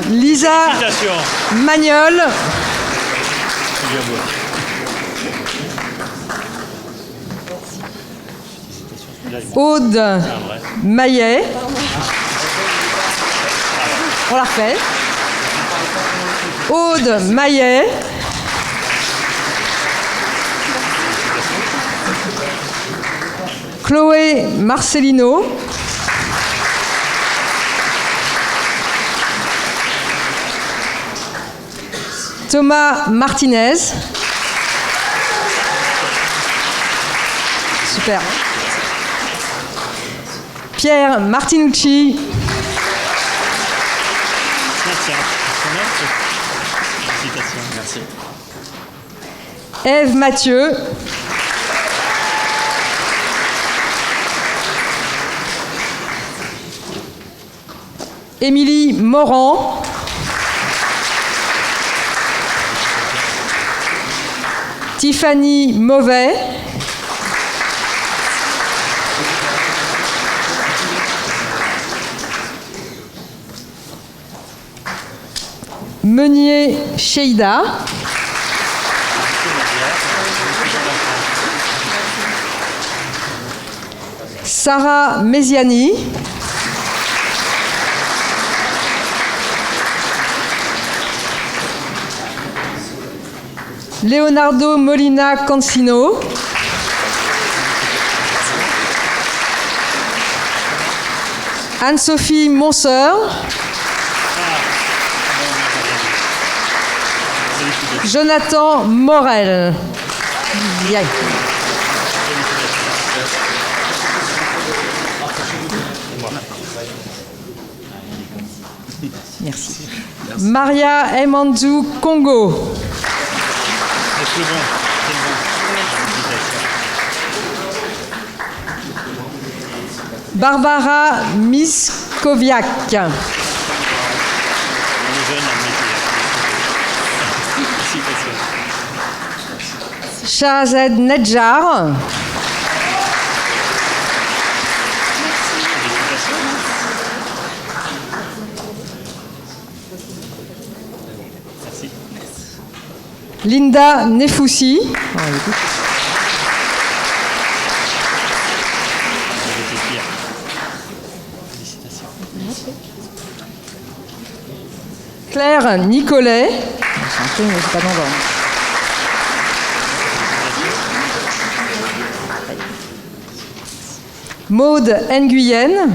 Lisa Magnol. Aude Maillet. On la refait. Aude Maillet. Chloé Marcelino. Thomas Martinez. Super. Pierre Martinucci. Merci. Ève Mathieu. Émilie Morand. Tiffany Mauvais. Meunier Sheida. Sarah Mesiani. Leonardo Molina Cancino. Anne-Sophie Monseur. Jonathan Morel. Yeah. Merci. Maria Emanzu Congo. Barbara Miskoviak. Shahzad Nedjar. Linda Nefoussi. Claire Nicolet. Maude Nguyen.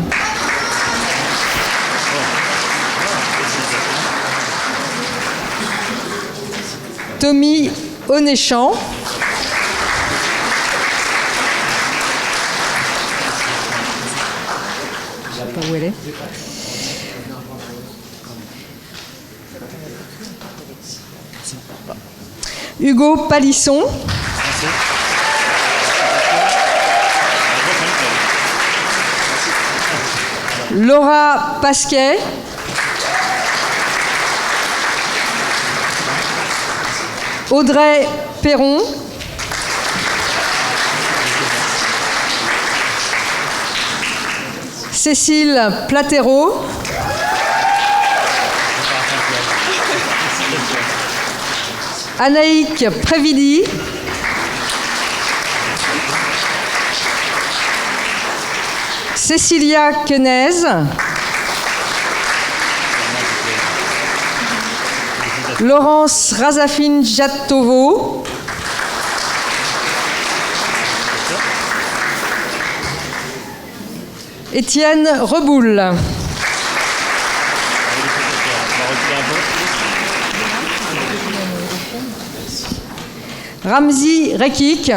Tommy Onéchamp. Je sais pas où elle est. Hugo Palisson. Laura Pasquet. Audrey Perron. Cécile Platero. Anaïque Prévidi. Cécilia Quenez. Laurence Razafine Jatovo. Étienne Reboul. Ramzi Rekik.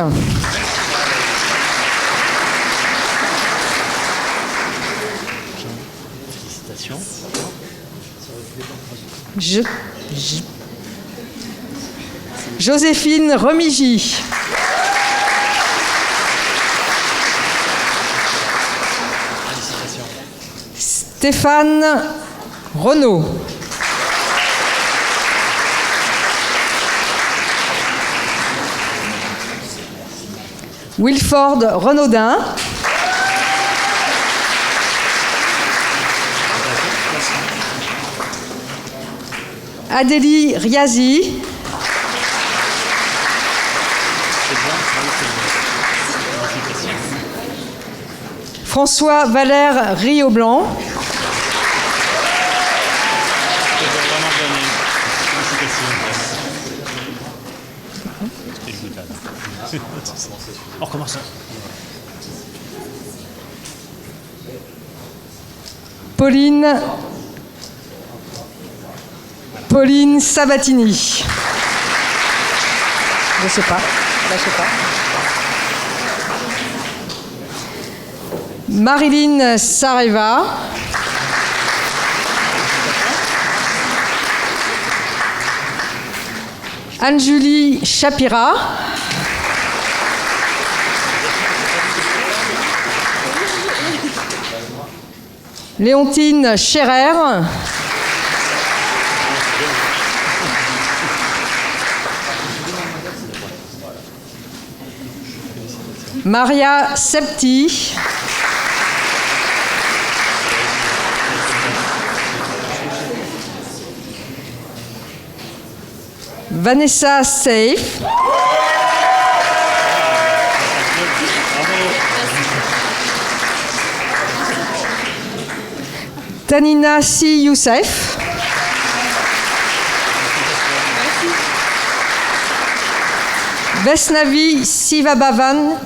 Joséphine Remigi. Stéphane Renaud. Wilford Renaudin. Adélie Riazi. François Valère Rioblanc. On recommence. Pauline Sabatini. Je sais pas. Marilyn Sareva. Anne-Julie Chapira. Léontine Scherer. Maria Septi. Vanessa Seif. Tanina Si Youssef. Vesnavi Sivabavan.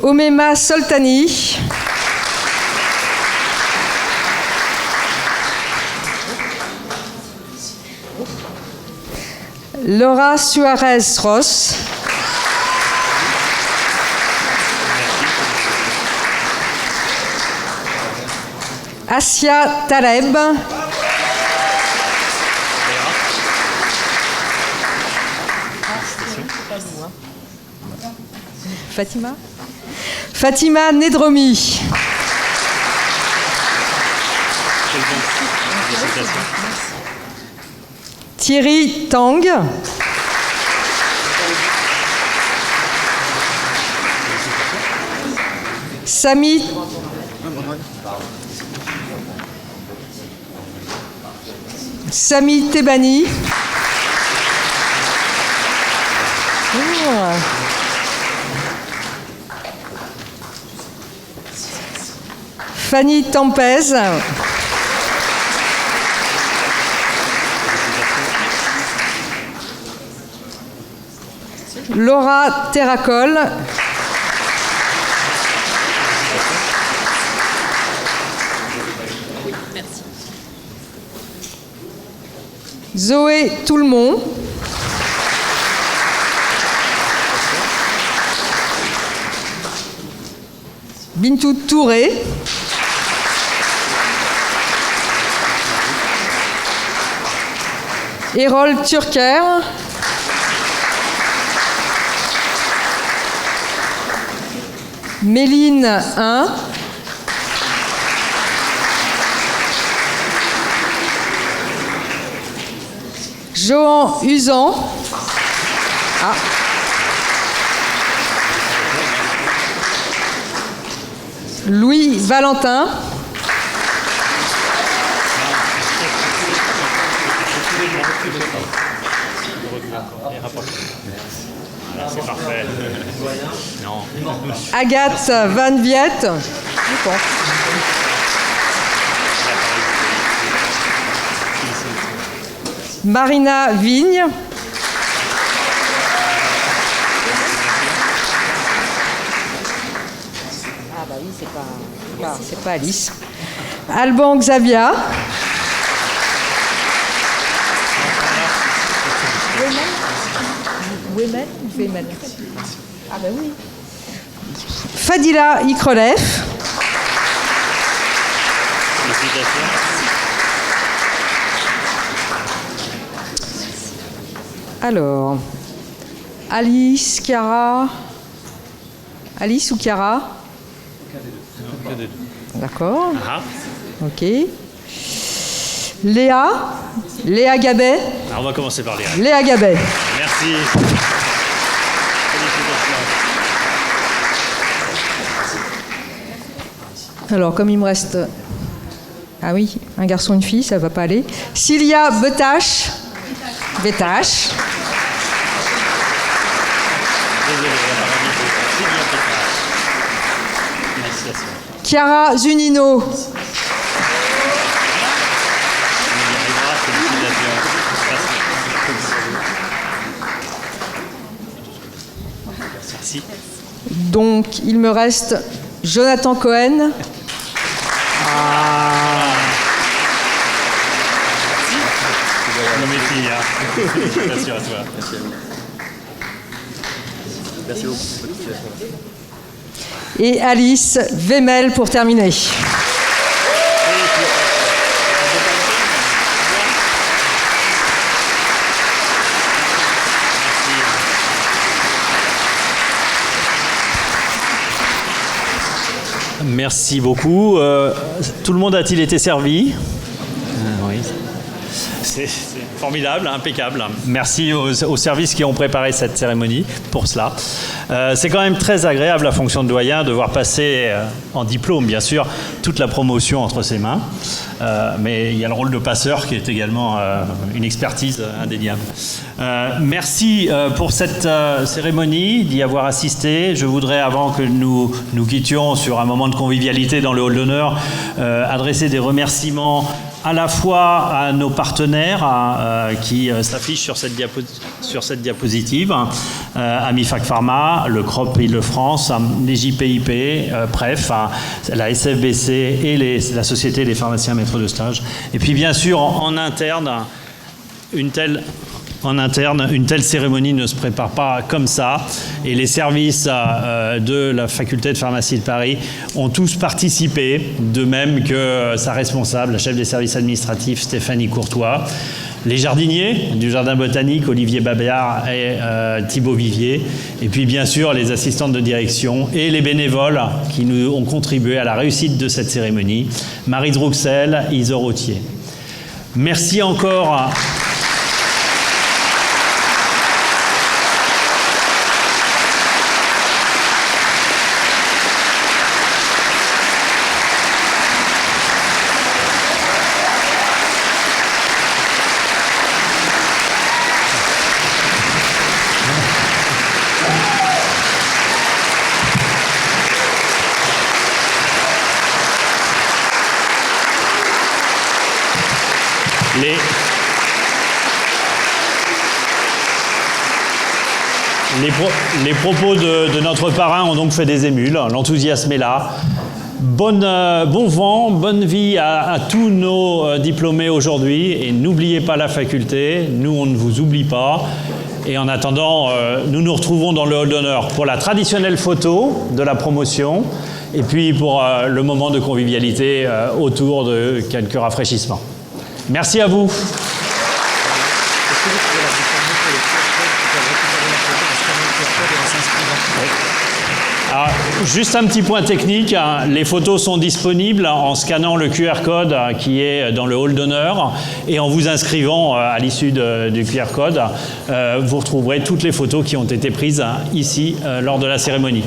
Omema Soltani. Laura Suarez Ross. Asia Taleb. Fatima Nedromi. Thierry Tang. Sami Tebani. Fanny Tampez. Laura Terracol. Zoé Toulmont. Bintou Touré. Hérol Turker. Méline 1. Johan Usan. Ah. Louis Valentin. C'est parfait. Non. Agathe Van Viet. Marina Vigne. Ah bah oui, c'est pas Alice. Alban Xavia. Wemen. Ah bah oui. Fadila Ikrolef. Alors, Alice, Chiara. Alice ou Chiara? D'accord. Ok. Léa Gabet. Alors on va commencer par Léa. Léa Gabet. Merci. Alors, comme il me reste... Ah oui, un garçon et une fille, ça va pas aller. Cilia Betache. Betache. Chiara Zunino. Merci. Donc, il me reste Jonathan Cohen. Merci à toi. Merci beaucoup. Et Alice Wemel pour terminer. Merci beaucoup. Tout le monde a-t-il été servi? Oui. C'est Formidable, impeccable. Merci aux services qui ont préparé cette cérémonie pour cela. C'est quand même très agréable, la fonction de doyen, de voir passer en diplôme, bien sûr, toute la promotion entre ses mains. Mais il y a le rôle de passeur qui est également une expertise indéniable. Merci pour cette cérémonie, d'y avoir assisté. Je voudrais, avant que nous nous quittions sur un moment de convivialité dans le hall d'honneur, adresser des remerciements à la fois à nos partenaires qui s'affichent sur cette diapositive, Amifac Pharma, le CROP Île-de-France, les JPIP, PREF, la SFBC et la Société des pharmaciens maîtres de stage. Et puis bien sûr, en interne, une telle cérémonie ne se prépare pas comme ça, et les services de la faculté de pharmacie de Paris ont tous participé, de même que sa responsable, la chef des services administratifs, Stéphanie Courtois, les jardiniers du jardin botanique, Olivier Babard et Thibaut Vivier, et puis bien sûr les assistantes de direction et les bénévoles qui nous ont contribué à la réussite de cette cérémonie, Marie Drouxel, Isor Autier. Merci encore. Les propos de notre parrain ont donc fait des émules, l'enthousiasme est là. Bon vent, bonne vie à tous nos diplômés aujourd'hui, et n'oubliez pas la faculté, nous on ne vous oublie pas. Et en attendant, nous nous retrouvons dans le hall d'honneur pour la traditionnelle photo de la promotion, et puis pour le moment de convivialité autour de quelques rafraîchissements. Merci à vous. Alors, juste un petit point technique, les photos sont disponibles en scannant le QR code qui est dans le hall d'honneur, et en vous inscrivant à l'issue du QR code, vous retrouverez toutes les photos qui ont été prises ici lors de la cérémonie.